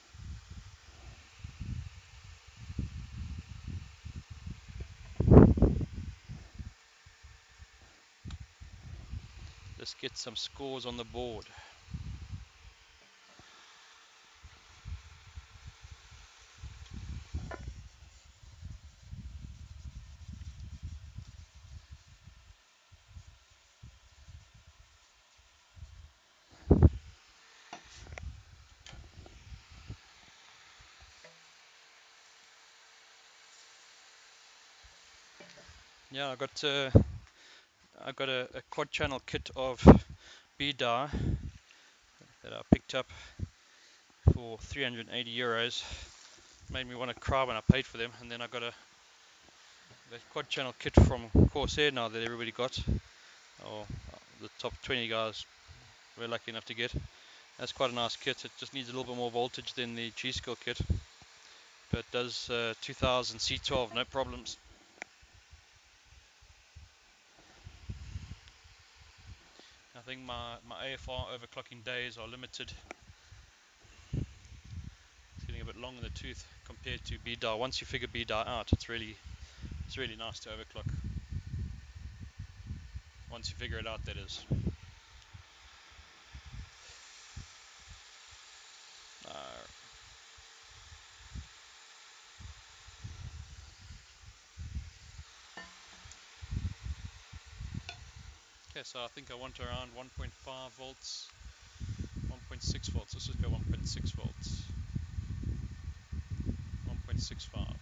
Let's get some scores on the board. Yeah, I got a quad channel kit of VIII that I picked up for 380 euros. Made me want to cry when I paid for them. And then I got the quad channel kit from Corsair now that everybody got, or the top 20 guys were lucky enough to get. That's quite a nice kit. It just needs a little bit more voltage than the G-Skill kit, but it does 2000 C12 no problems. I think my AFR overclocking days are limited. It's getting a bit long in the tooth compared to VIII. Once you figure VIII out, it's really nice to overclock. Once you figure it out, that is. Okay, so I think I want around 1.5 volts, 1.6 volts. Let's just go 1.6 volts. 1.65,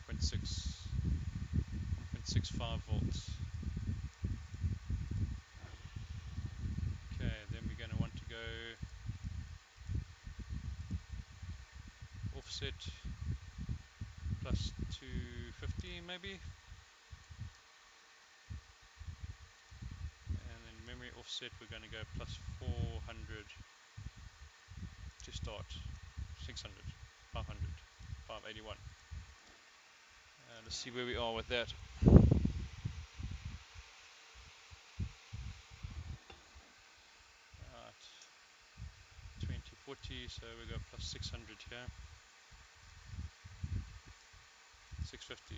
1.6, 1.65 volts. Okay, then we're going to want to go offset plus 250 maybe, and then memory offset we're going to go plus 400 to start, 600, 500, 581. Let's see where we are with that. Right, 2040, so we go plus 600 here, 650,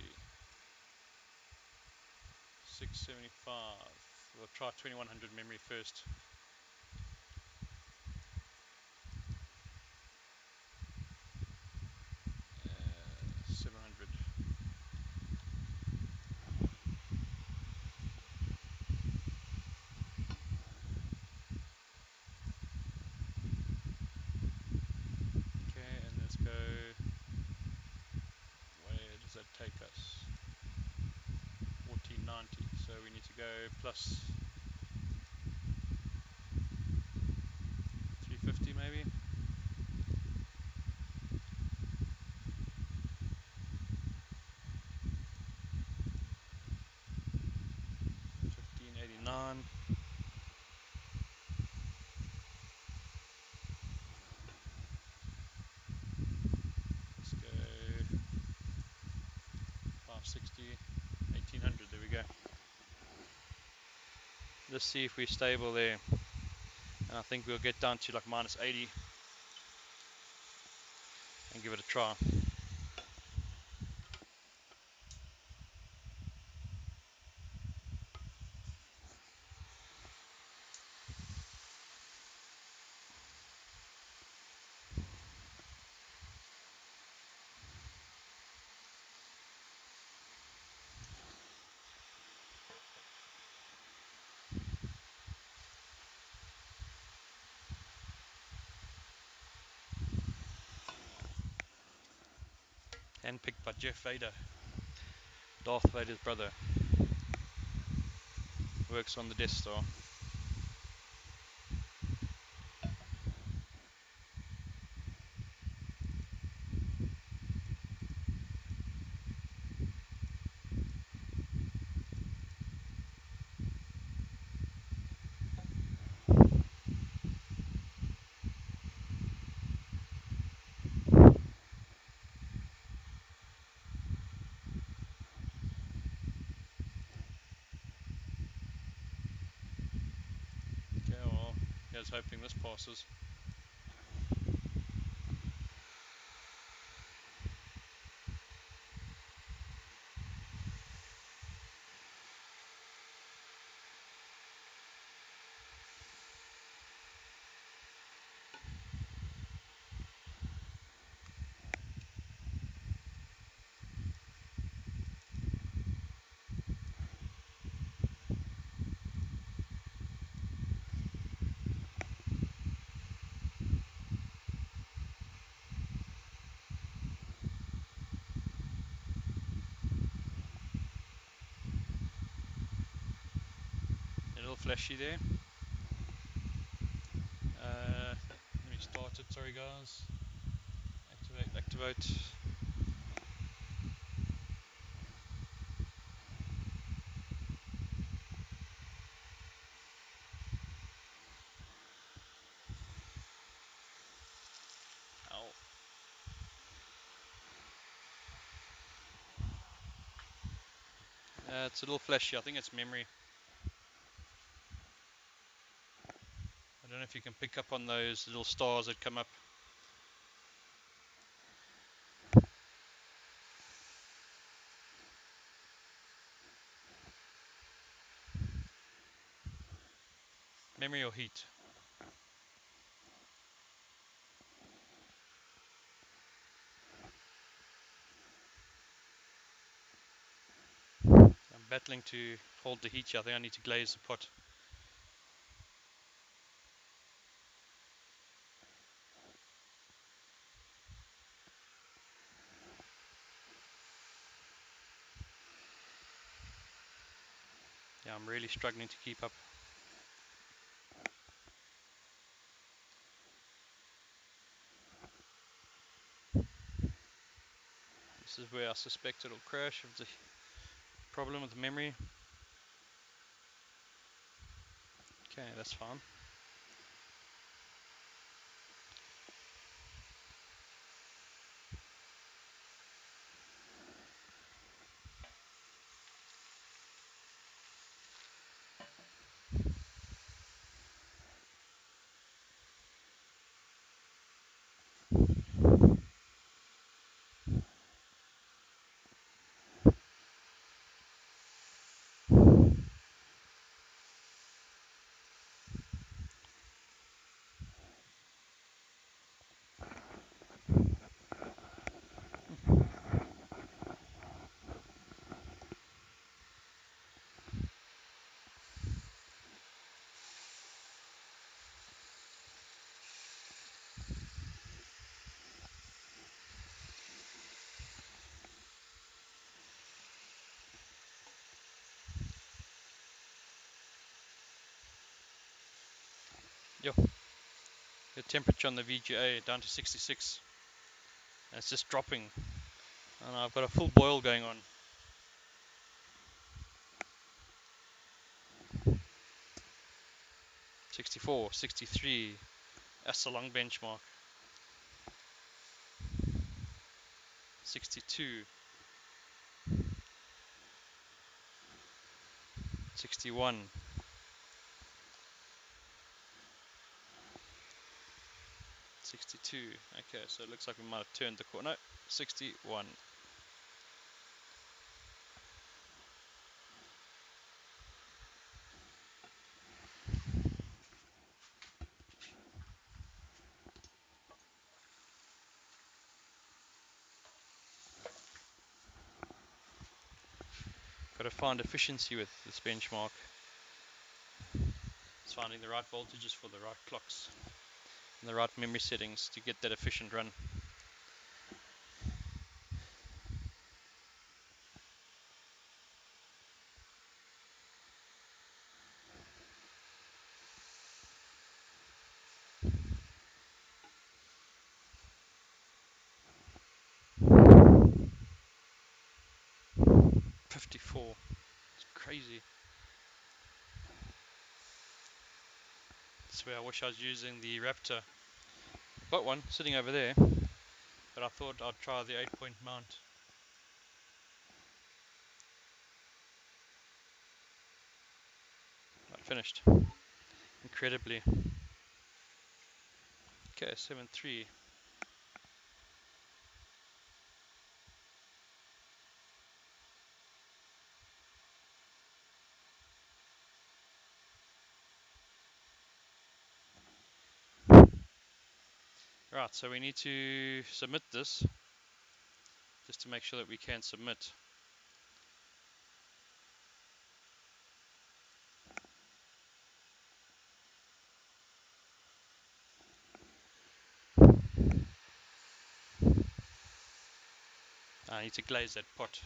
675. We'll try 2100 memory first. 700. Okay, and let's go. Where does that take us? 1490. So we need to go plus 350 maybe. 1589. Let's go 560, 1800. There we go. Let's see if we're stable there. And I think we'll get down to like minus 80 and give it a try. Handpicked by Jeff Vader, Darth Vader's brother. Works on the Death Star. Here's hoping this passes. A little flashy there. Let me start it, sorry guys. Activate. Ow. It's a little flashy, I think it's memory. I don't know if you can pick up on those little stars that come up. Memory or heat? I'm battling to hold the heat here. I think I need to glaze the pot. Yeah, I'm really struggling to keep up. This is where I suspect it'll crash. If it's a problem with the memory. Okay, that's fine. Yo, the temperature on the VGA down to 66. And it's just dropping. And I've got a full boil going on. '64, '63. That's a long benchmark. 62. 61. 62. Okay, so it looks like we might have turned the corner. No, 61. Got to find efficiency with this benchmark. It's finding the right voltages for the right clocks and the right memory settings to get that efficient run. '54. It's crazy. That's where I wish I was using the Raptor. I've got one sitting over there, but I thought I'd try the 8-point mount. Right, finished. Incredibly. Okay, 7-3. Right, so we need to submit this just to make sure that we can submit. I need to glaze that pot.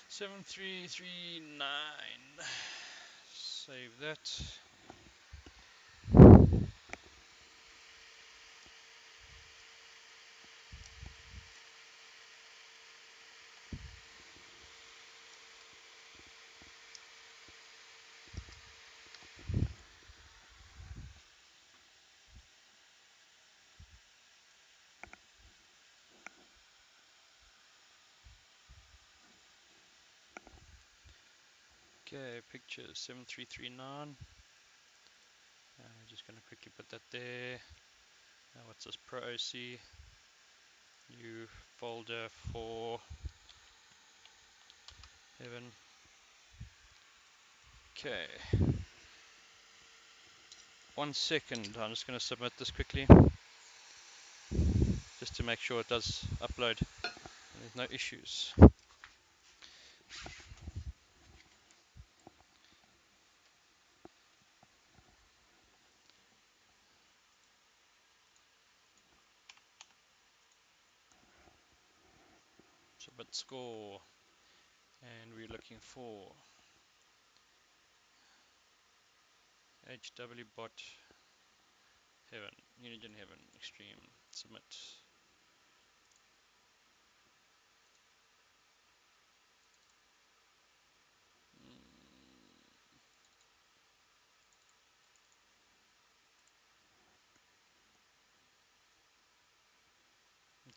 Seven three three nine. Save that. Okay, picture 7339. Just gonna quickly put that there. Now what's this? ProOC. New folder for Heaven. Okay. 1 second. I'm just gonna submit this quickly, just to make sure it does upload. There's no issues. Submit score, and we're looking for HW bot Heaven, Unigen Heaven, Extreme, submit.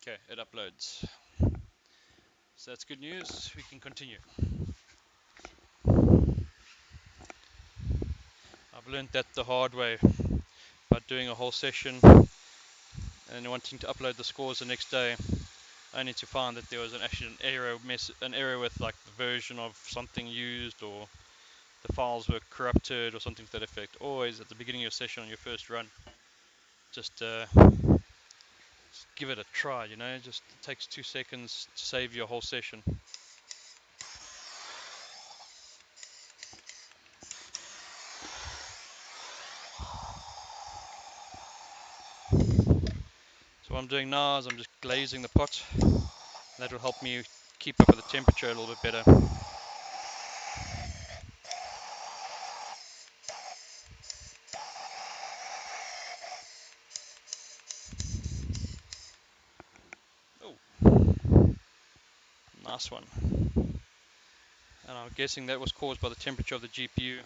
Okay, it uploads. So that's good news. We can continue. I've learned that the hard way by doing a whole session and wanting to upload the scores the next day, only to find that there was actually an error with like the version of something used, or the files were corrupted or something to that effect. Always at the beginning of your session on your first run, just give it a try, you know, just it takes 2 seconds to save your whole session. So what I'm doing now is I'm just glazing the pot. That will help me keep up with the temperature a little bit better. Oh, nice one. And I'm guessing that was caused by the temperature of the GPU.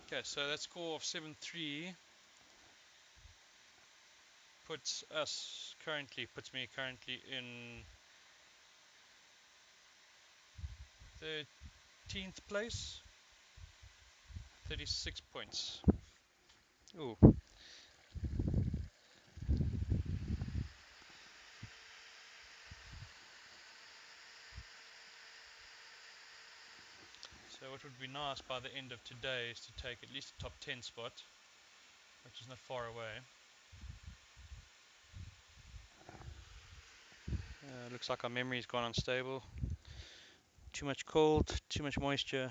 Okay, so that score of 7-3 puts me currently in 13th place, 36 points. Ooh. So what would be nice by the end of today is to take at least a top 10 spot, which is not far away. Looks like our memory's gone unstable. Too much cold, too much moisture.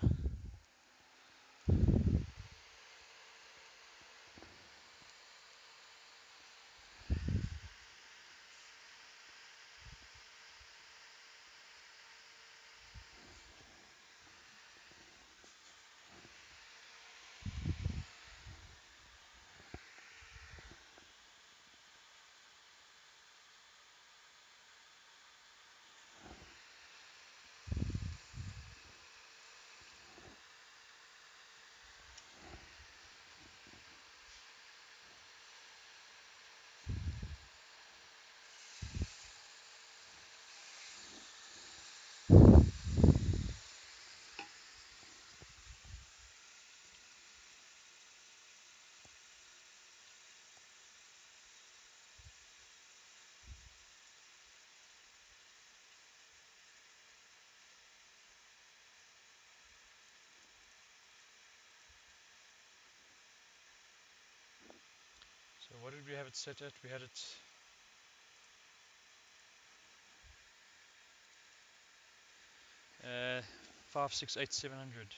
So what did we have it set at? We had it 568,700.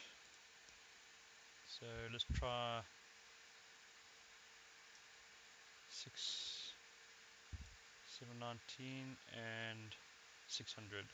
So let's try 6,719 and 600.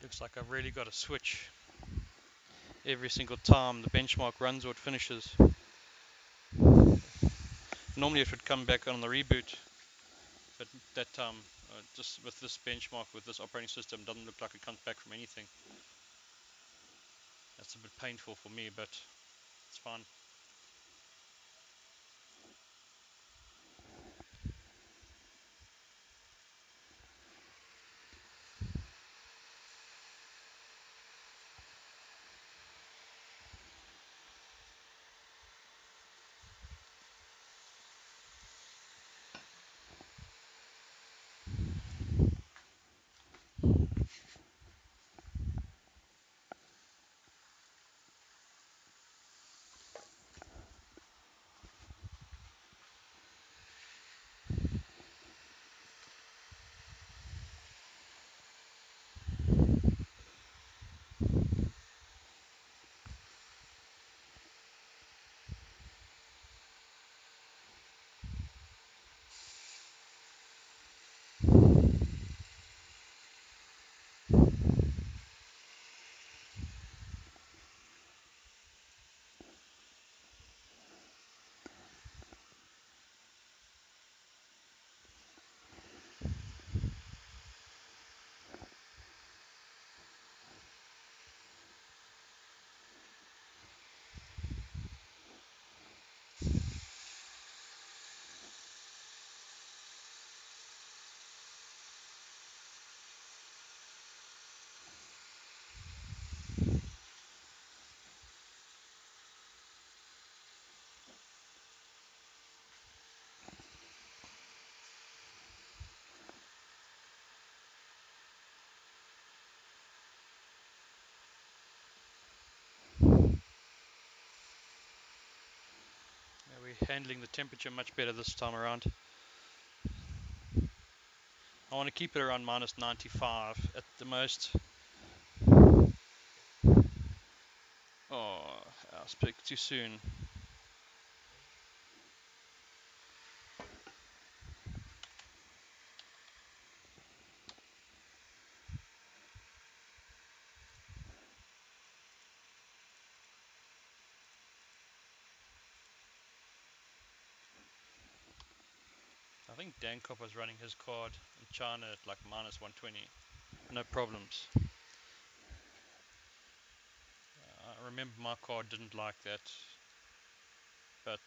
Looks like I've really got to switch every single time the benchmark runs or it finishes. Normally it would come back on the reboot, but that time, just with this benchmark, with this operating system, doesn't look like it comes back from anything. That's a bit painful for me, but it's fine. handling the temperature much better this time around. I want to keep it around minus 95 at the most. Oh, I spoke too soon. I think Dankop was running his card in China at like minus 120. No problems. I remember my card didn't like that, but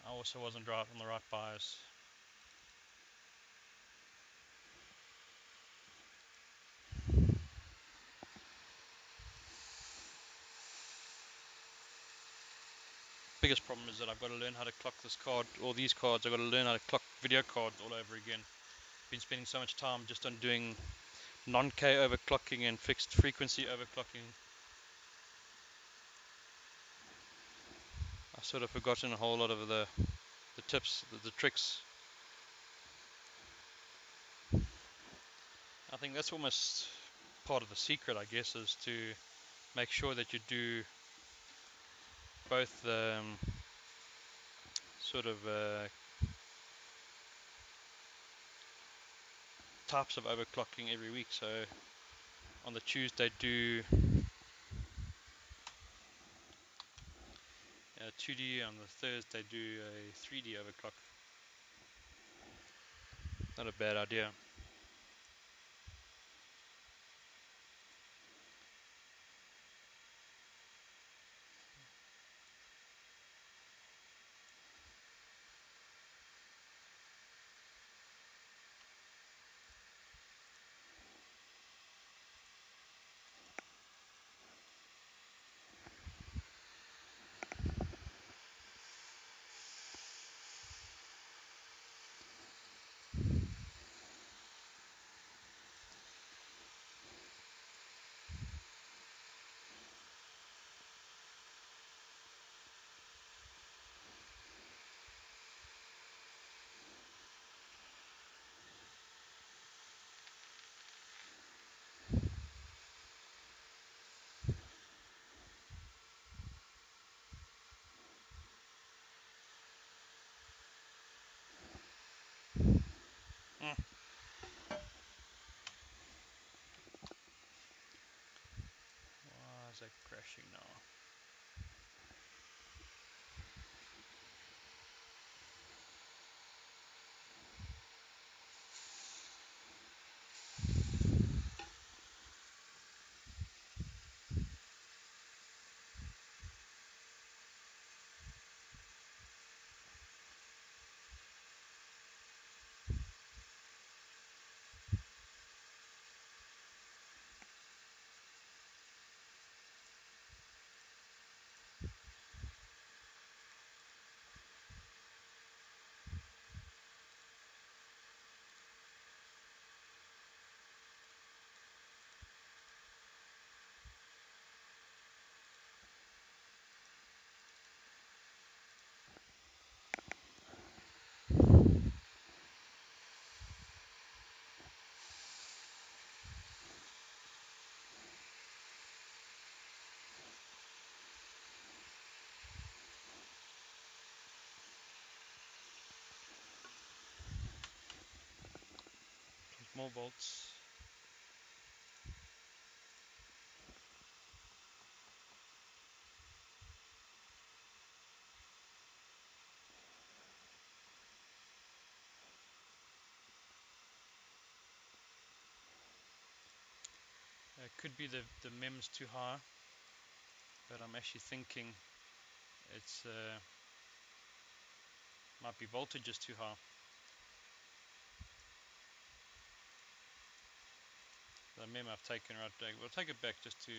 I also wasn't right on the right bias. Biggest problem is that I've got to learn how to clock this card, or these cards. I've got to learn how to clock video cards all over again. Been spending so much time just on doing non-K overclocking and fixed frequency overclocking. I've sort of forgotten a whole lot of the tips, the tricks. I think that's almost part of the secret, I guess, is to make sure that you do both sort of types of overclocking every week. So on the Tuesday do 2D, on the Thursday do a 3D overclock. Not a bad idea. Mm. Why is that crashing now? More volts. It could be the MEMS too high, but I'm actually thinking it's might be voltage is too high. The MEM I've taken right back. We'll take it back just to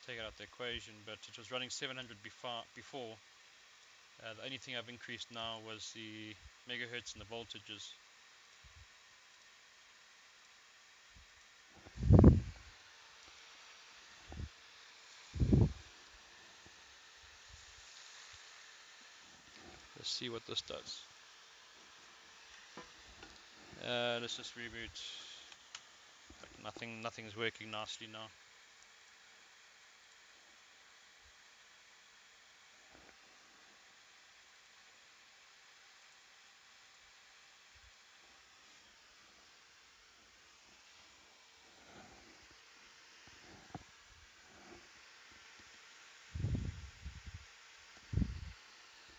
take it out the equation, but it was running 700 before. The only thing I've increased now was the megahertz and the voltages. Let's see what this does. Let's just reboot. Nothing's working nicely now.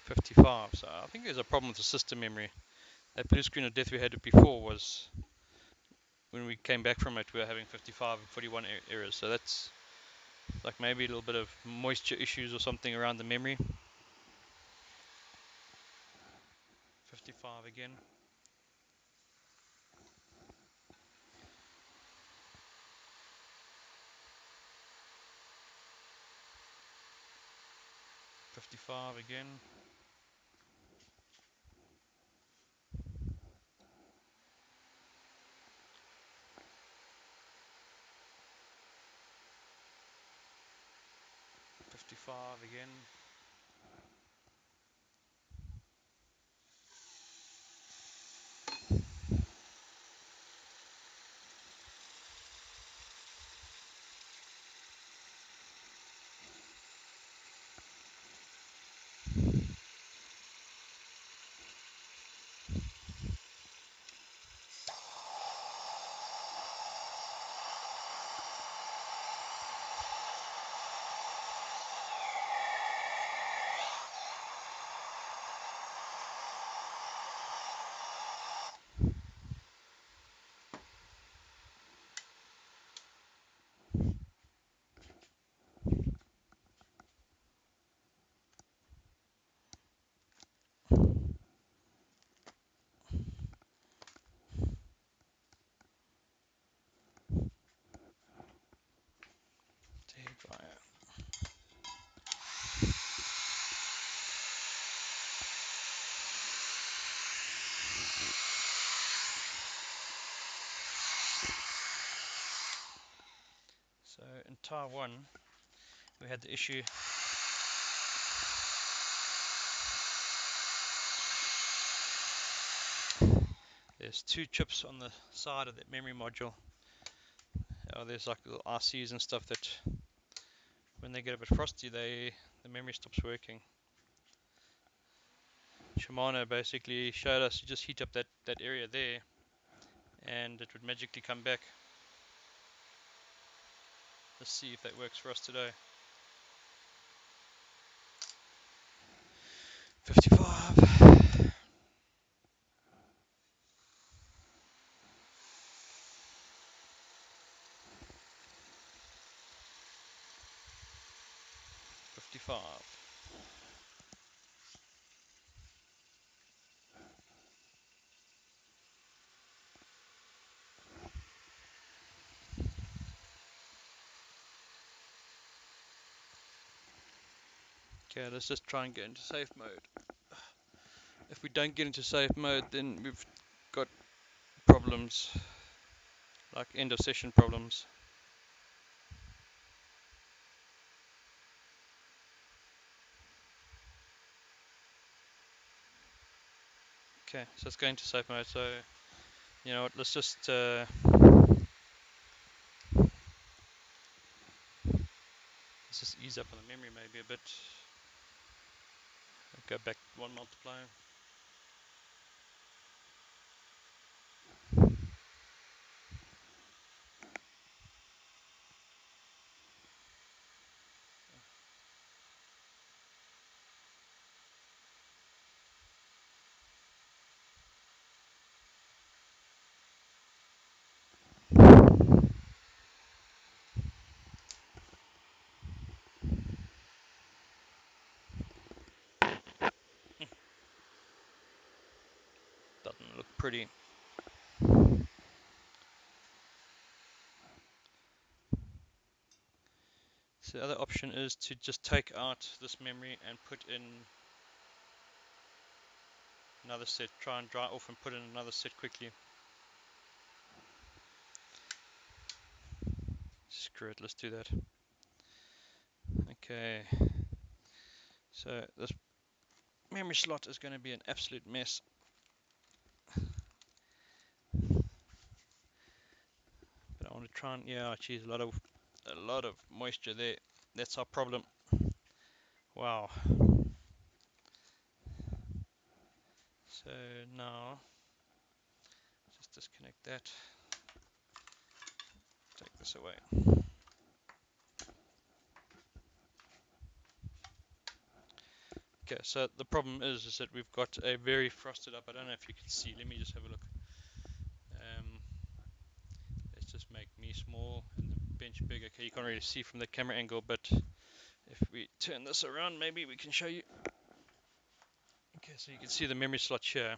.55. So I think there's a problem with the system memory. That blue screen of death we had before was when we came back from it, we were having 55 and 41 errors. So that's like maybe a little bit of moisture issues or something around the memory. 55 again. .55 again. .55 again. So in Taiwan, we had the issue. There's two chips on the side of that memory module. There's like little RCs and stuff that when they get a bit frosty, the memory stops working. Shimano basically showed us you just heat up that area there and it would magically come back. Let's see if that works for us today. 55. 55. Okay, let's just try and get into safe mode. If we don't get into safe mode, then we've got problems, like end of session problems. Okay, so let's go into safe mode. So, you know what, let's just ease up on the memory maybe a bit. Go back one multiplier. Doesn't look pretty. So the other option is to just take out this memory and put in another set. Try and dry off and put in another set quickly. Screw it, let's do that. Okay. So this memory slot is going to be an absolute mess. But I want to try and, yeah, geez, a lot of moisture there. That's our problem. Wow. So now just disconnect that. Take this away. Okay, so the problem is that we've got a very frosted up. I don't know if you can see. Let me just have a look. Let's just make me small and the bench big. Okay, you can't really see from the camera angle, but if we turn this around, maybe we can show you. Okay, so you can see the memory slot here.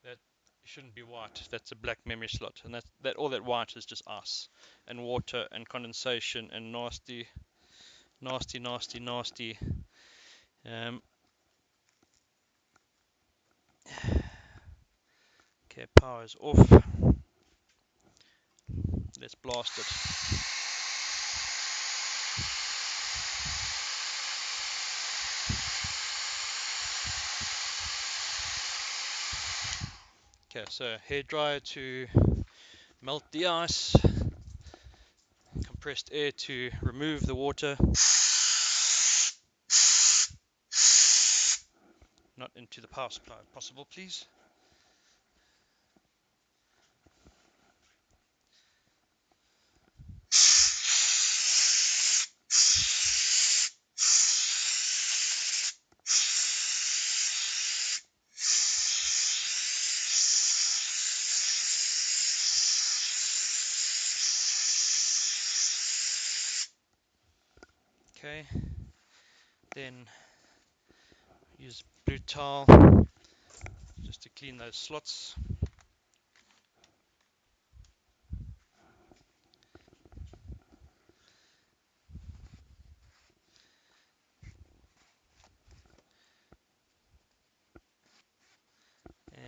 That shouldn't be white. That's a black memory slot, and that all that white is just ice and water and condensation and nasty, nasty, nasty, nasty. Okay, power is off. Let's blast it. Okay, so hairdryer to melt the ice, compressed air to remove the water, not into the power supply if possible, please. Okay, then use blue towel just to clean those slots.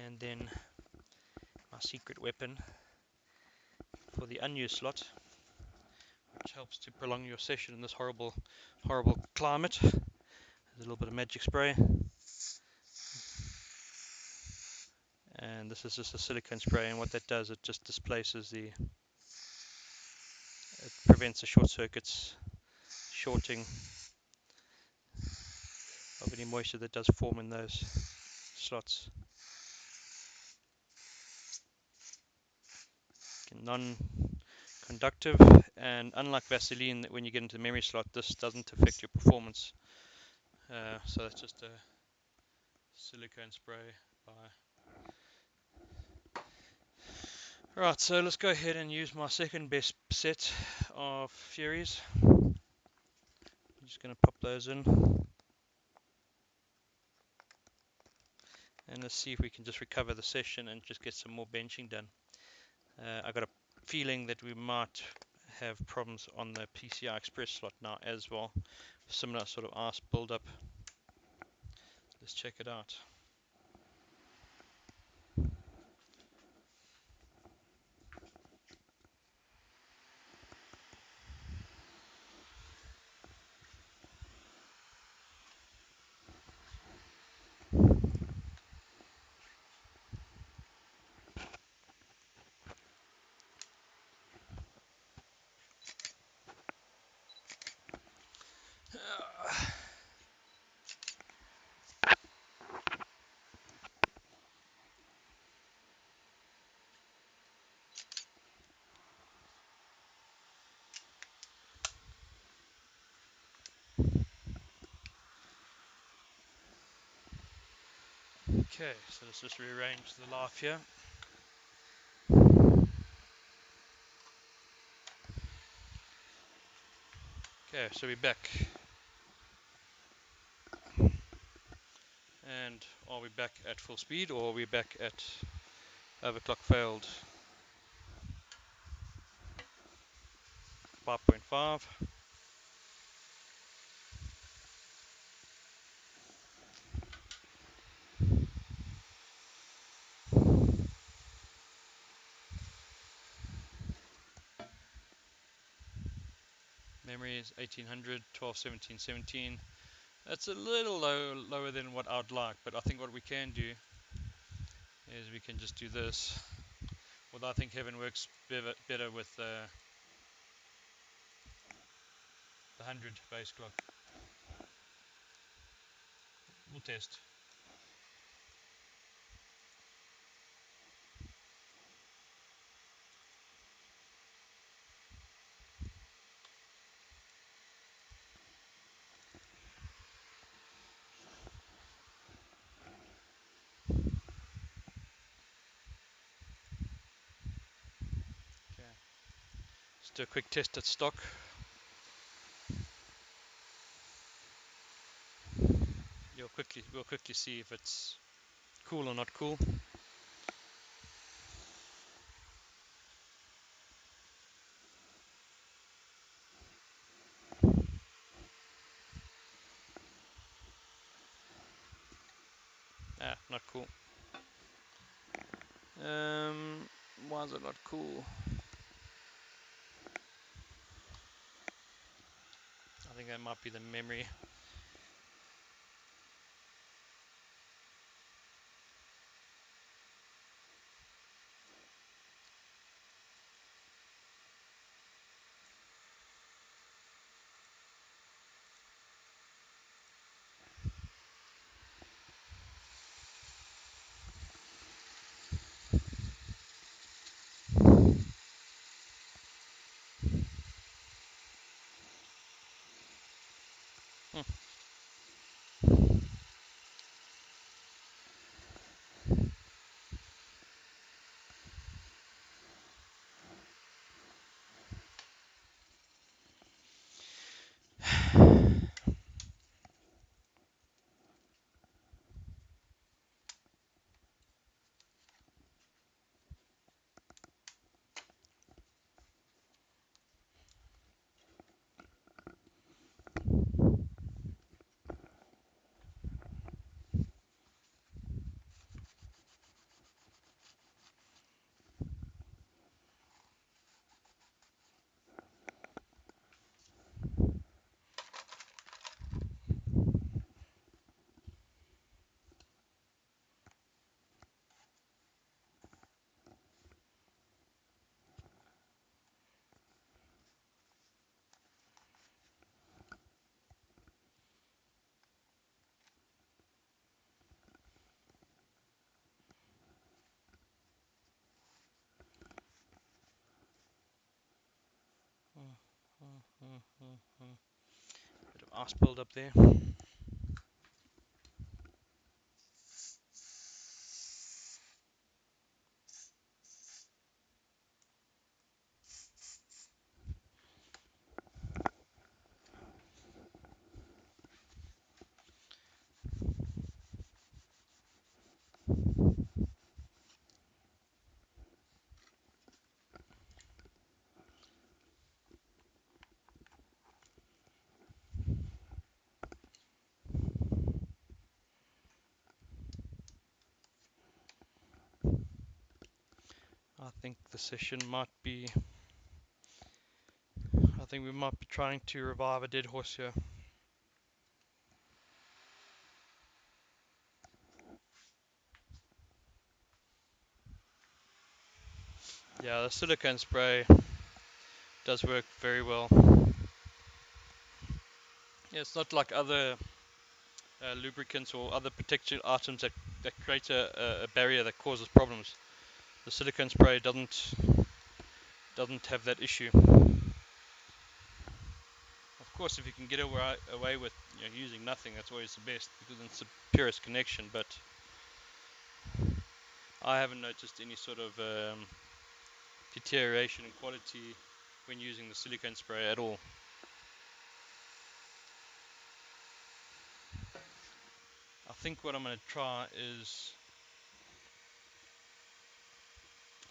And then my secret weapon for the unused slot, which helps to prolong your session in this horrible, horrible climate. There's a little bit of magic spray. And this is just a silicone spray, and what that does, it just displaces it prevents the short circuits, shorting of any moisture that does form in those slots. Non-conductive, and unlike Vaseline, when you get into the memory slot, this doesn't affect your performance. So that's just a silicone spray by. Right, so let's go ahead and use my second best set of Furies. I'm just going to pop those in. And let's see if we can just recover the session and just get some more benching done. I got a feeling that we might have problems on the PCI Express slot now as well. Similar sort of ice buildup. Let's check it out. Okay, so let's just rearrange the life here. Okay, so we're back. And are we back at full speed, or are we back at overclock failed 5.5? Memory is 1800, 12, 17, 17. It's a little lower than what I'd like, but I think what we can do is we can just do this. Well, I think Heaven works better with the 100 base clock. We'll test. Okay. Let's do a quick test at stock. We'll quickly see if it's cool or not cool. Ah, not cool. Why is it not cool? I think that might be the memory. Hmm. Bit of ice build up there. I think the session might be. I think we might be trying to revive a dead horse here. Yeah, the silicone spray does work very well. Yeah, it's not like other lubricants or other protection items that create a barrier that causes problems. The silicone spray doesn't have that issue. Of course, if you can get away with using nothing, that's always the best because it's the purest connection. But I haven't noticed any sort of deterioration in quality when using the silicone spray at all. I think what I'm going to try is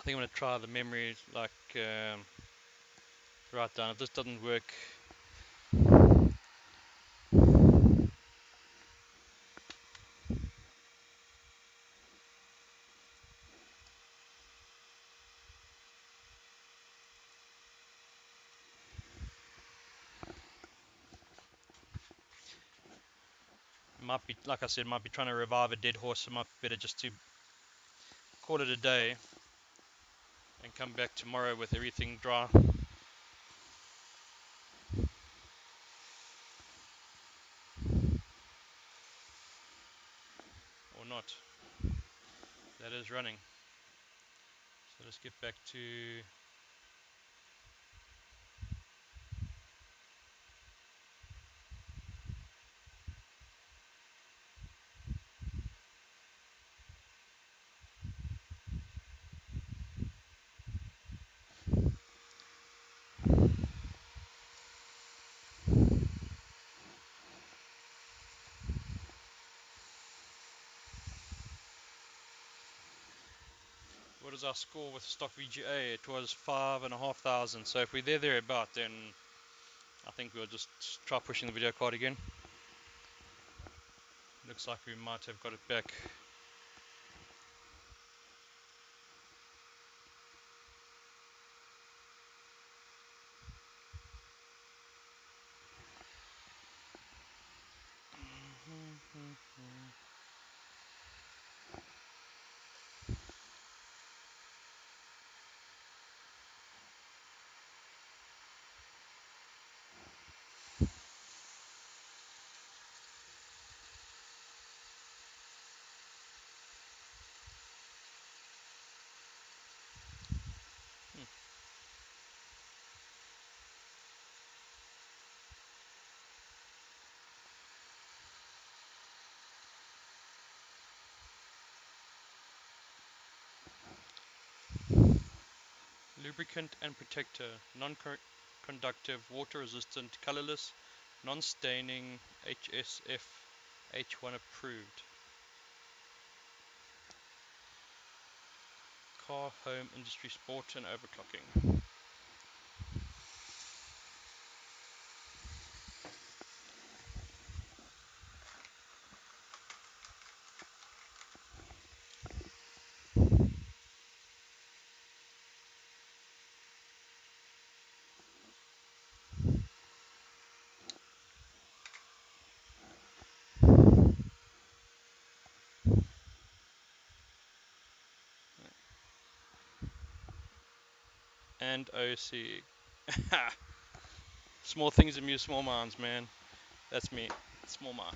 the memory like right down. If this doesn't work, might be, like I said, might be trying to revive a dead horse. It might be better just to call it a day and come back tomorrow with everything dry. Or not. That is running. So let's get back to what is our score with stock VGA? It was 5,500. So if we're thereabout, then I think we'll just try pushing the video card again. Looks like we might have got it back. Lubricant and protector, non-conductive, water-resistant, colorless, non-staining, HSF H1 approved. Car, home, industry, sport, and overclocking. And OC. Small things amuse small minds, man. That's me. Small mind.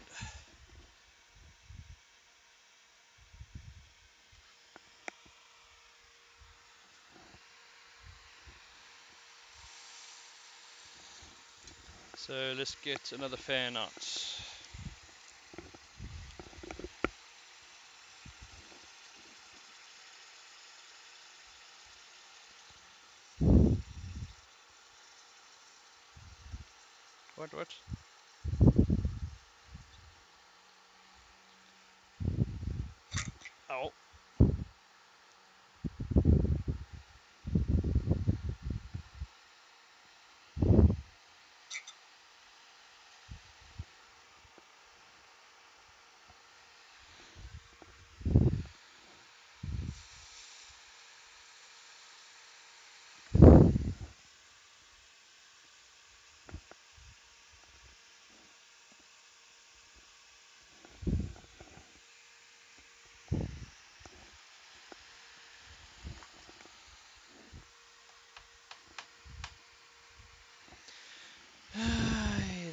So let's get another fan out. What? Ow.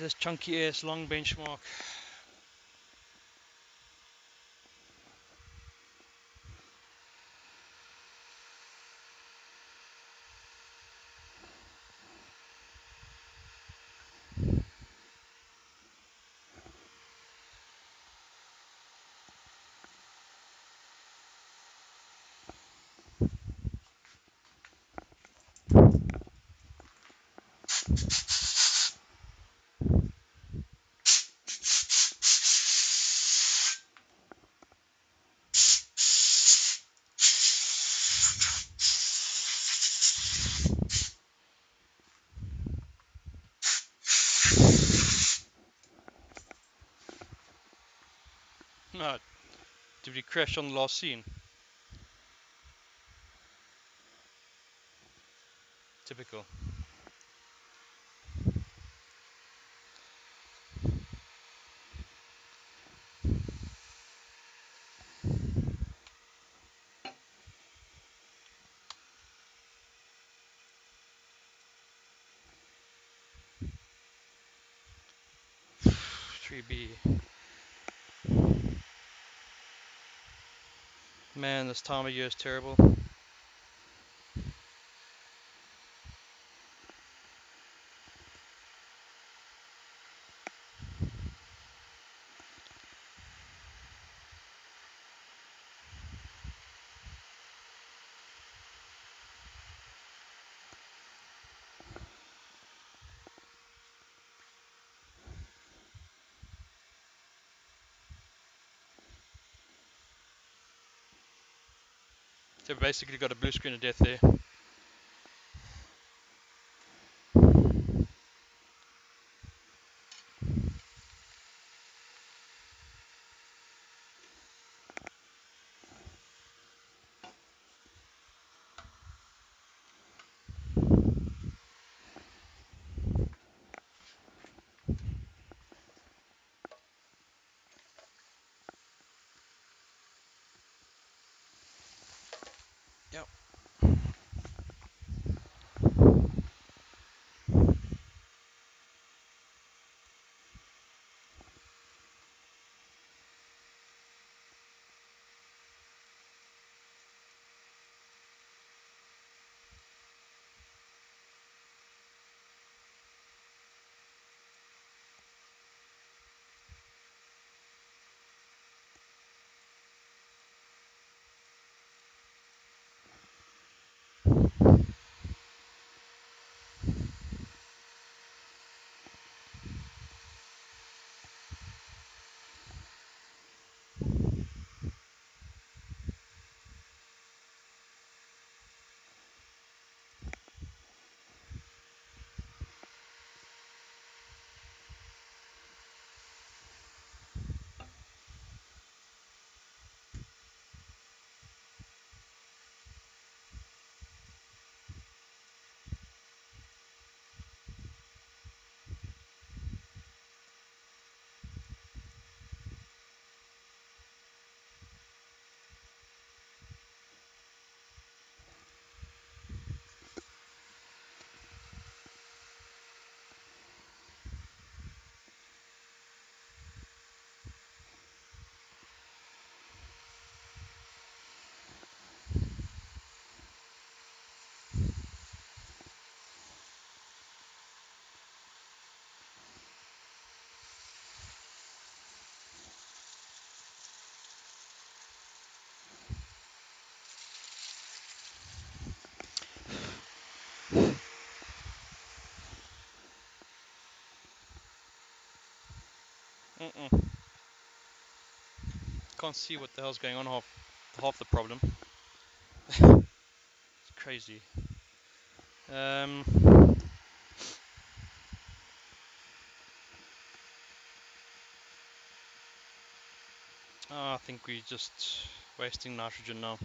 This chunky ass long benchmark. No, did we crash on the last scene? Typical. Tree B. Man, this time of year is terrible. So basically got a blue screen of death there. Yep. Can't see what the hell's going on. Half the problem. It's crazy. Um, I think we're just wasting nitrogen now.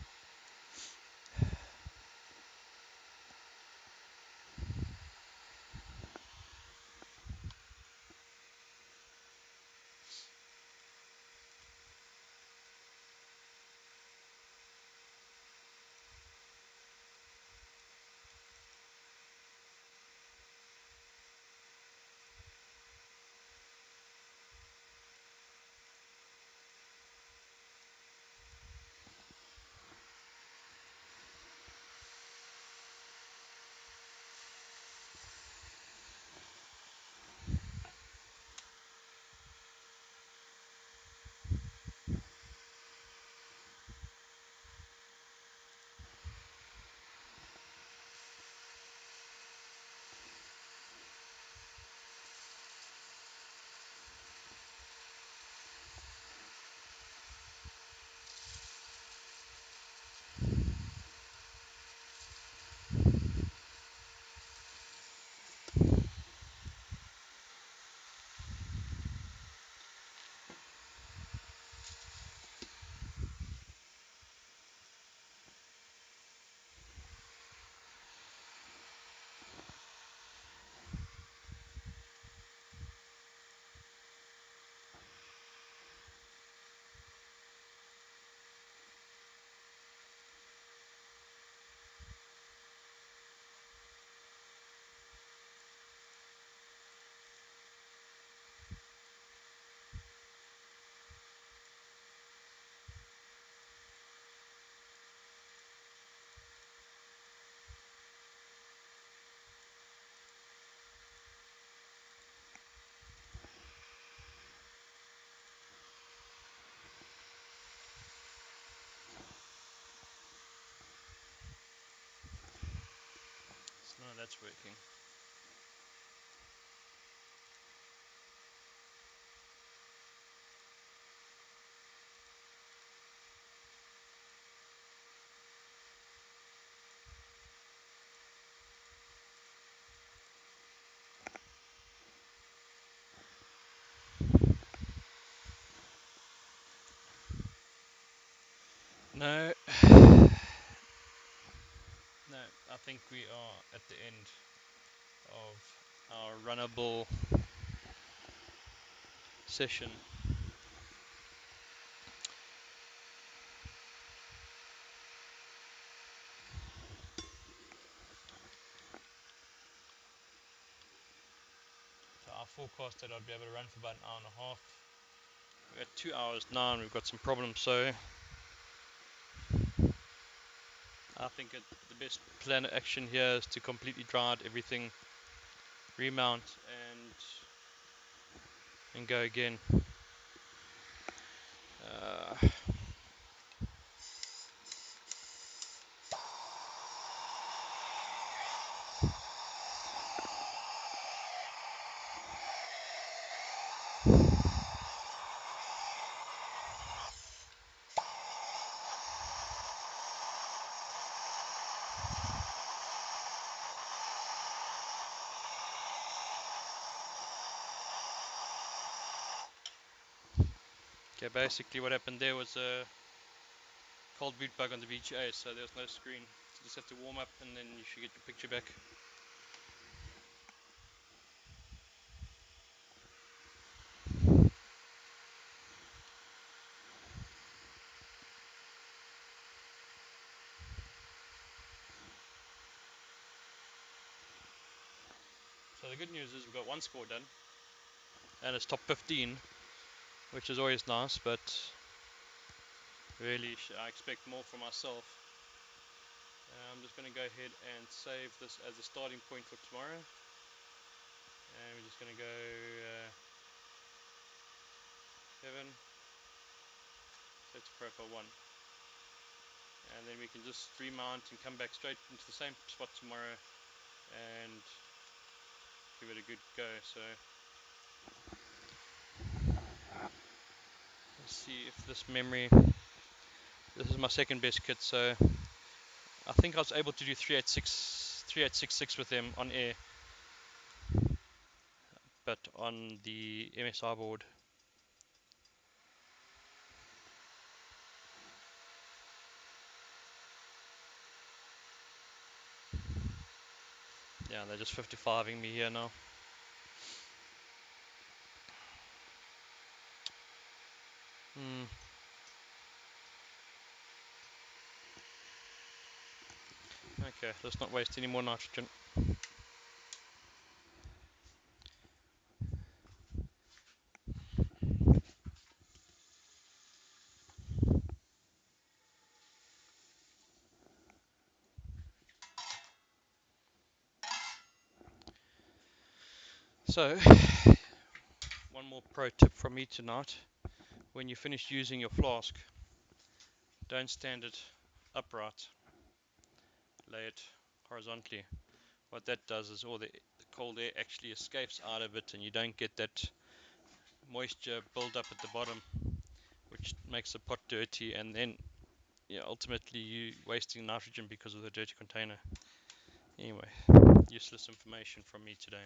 that's working. No, no, I think we are at the end of our runnable session. So I forecast that I'd be able to run for about an hour and a half. We're at 2 hours now and we've got some problems, so I think the best plan of action here is to completely dry out everything, remount and go again. Okay, basically what happened there was a cold boot bug on the VGA, so there's no screen. So you just have to warm up and then you should get your picture back. So the good news is we've got one score done, and it's top 15, which is always nice, but really I expect more from myself. I'm just going to go ahead and save this as a starting point for tomorrow, and we're just going to go 7, set to profile 1, and then we can just remount and come back straight into the same spot tomorrow and give it a good go. So let's see if this memory, this is my second best kit, so I think I was able to do 3866 with them on air, but on the MSI board, yeah, they're just 55ing me here now. Okay, let's not waste any more nitrogen. So, one more pro tip from me tonight. When you finish using your flask, don't stand it upright, lay it horizontally. What that does is all the cold air actually escapes out of it and you don't get that moisture build up at the bottom, which makes the pot dirty, and then ultimately you wasting nitrogen because of the dirty container. Anyway, useless information from me today.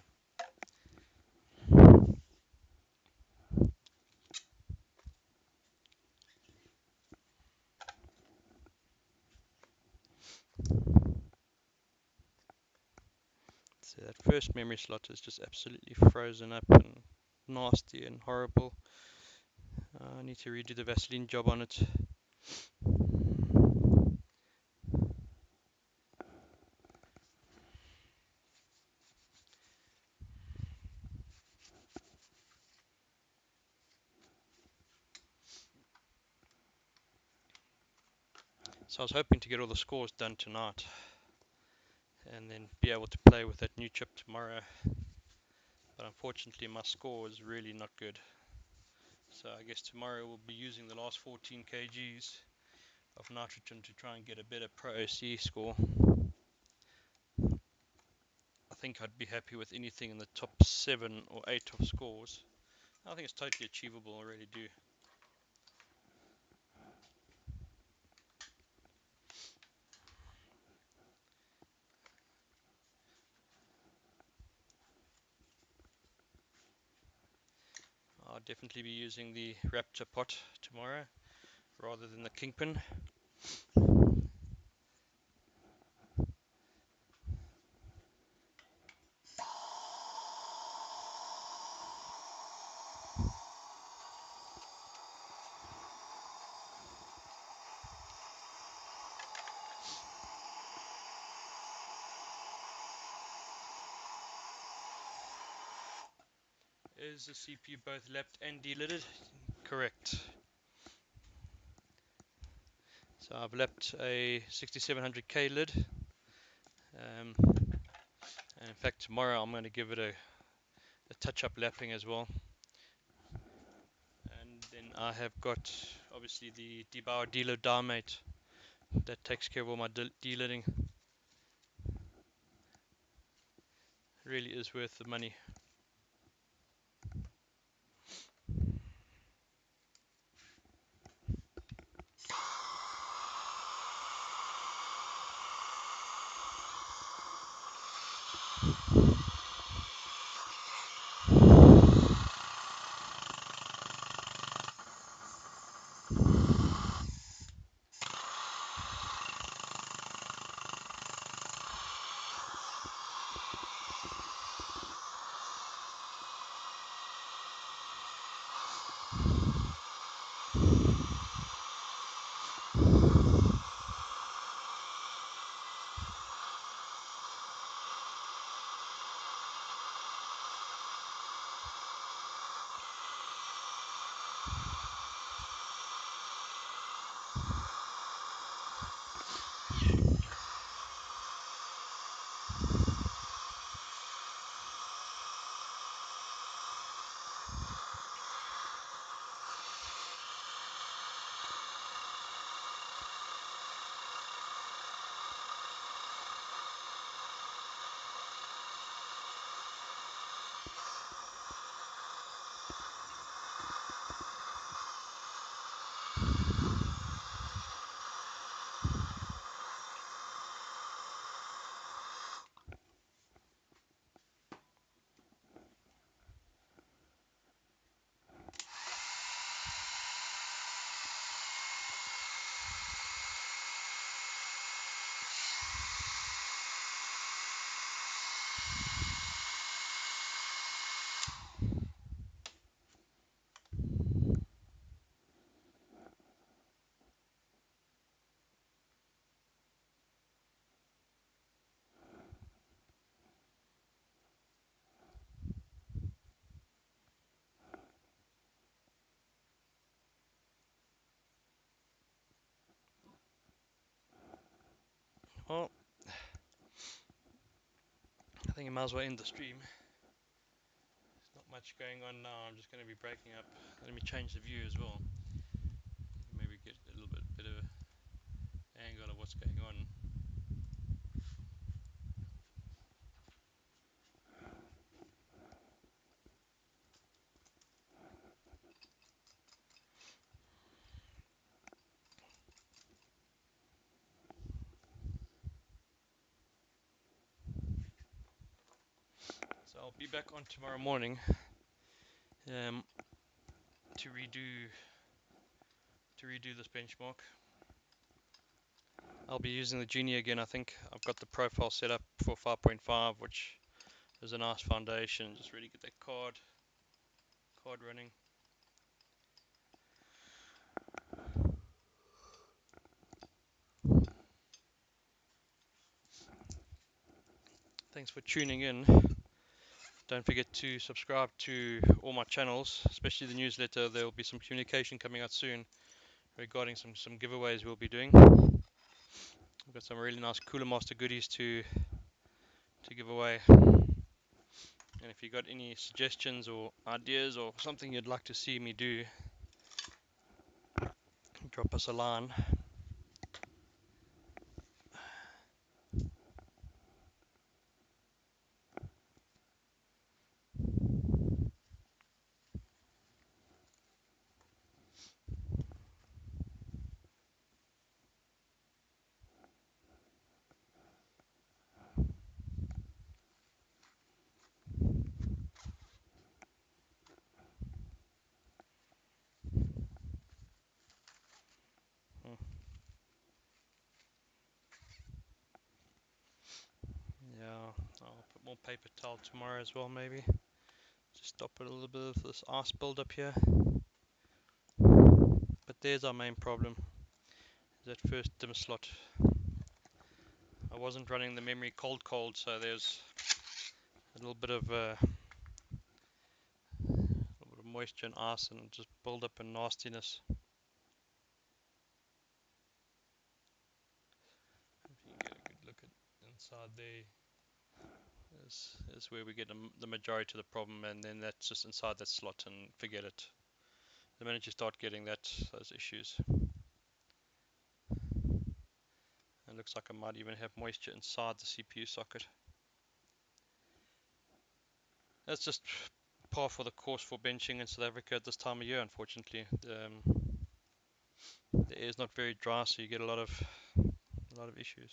So that first memory slot is just absolutely frozen up and nasty and horrible. I need to redo the Vaseline job on it. So I was hoping to get all the scores done tonight and then be able to play with that new chip tomorrow. But unfortunately my score is really not good. So I guess tomorrow we'll be using the last 14 kgs of nitrogen to try and get a better ProOC score. think I'd be happy with anything in the top 7 or 8 of scores. I think it's totally achievable, I really do. I'll definitely be using the Raptor pot tomorrow rather than the Kingpin. Is the CPU both lapped and delidded? Correct. So I've lapped a 6700K lid. And in fact, tomorrow I'm going to give it a touch-up lapping as well. And then I have got obviously the Debauer D-Lid Diamate that takes care of all my D-lidding. Really is worth the money. Well, I think I might as well end the stream. There's not much going on now. I'm just going to be breaking up. Let me change the view as well. Maybe get a little bit better angle of what's going on. So I'll be back on tomorrow morning to redo this benchmark. I'll be using the Genie again. I think I've got the profile set up for 5.5, which is a nice foundation. Just really get that card running. Thanks for tuning in. Don't forget to subscribe to all my channels, especially the newsletter. There will be some communication coming out soon regarding some giveaways we'll be doing. We've got some really nice Cooler Master goodies to give away. And if you got any suggestions or ideas or something you'd like to see me do, drop us a line. paper towel tomorrow as well, maybe. Just stop a little bit of this ice build up here. But there's our main problem, that first dim slot. I wasn't running the memory cold, so there's a little bit of moisture and ice and just build up in nastiness. If you can get a good look at inside there, is where we get the majority of the problem, and then that's just inside that slot, and forget it. The minute you start getting those issues, it looks like I might even have moisture inside the CPU socket. That's just par for the course for benching in South Africa at this time of year, unfortunately. The air is not very dry, so you get a lot of issues.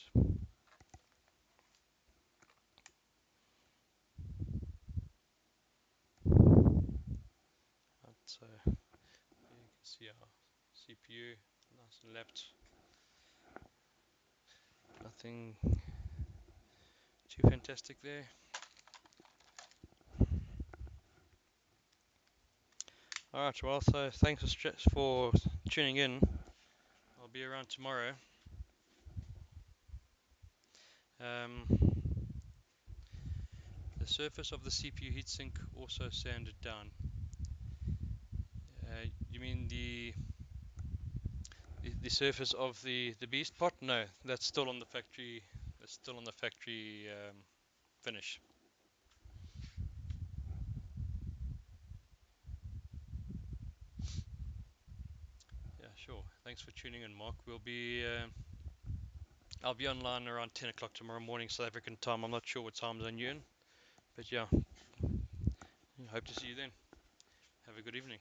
So you can see our CPU nice and lapped. Nothing too fantastic there. Alright, well, so thanks for tuning in. I'll be around tomorrow. The surface of the CPU heatsink also sanded down. You mean the surface of the beast pot? No, that's still on the factory. It's still on the factory finish. Yeah, sure. Thanks for tuning in, Mark. I'll be online around 10 o'clock tomorrow morning, South African time. I'm not sure what time zone you're in, but yeah, hope to see you then. Have a good evening.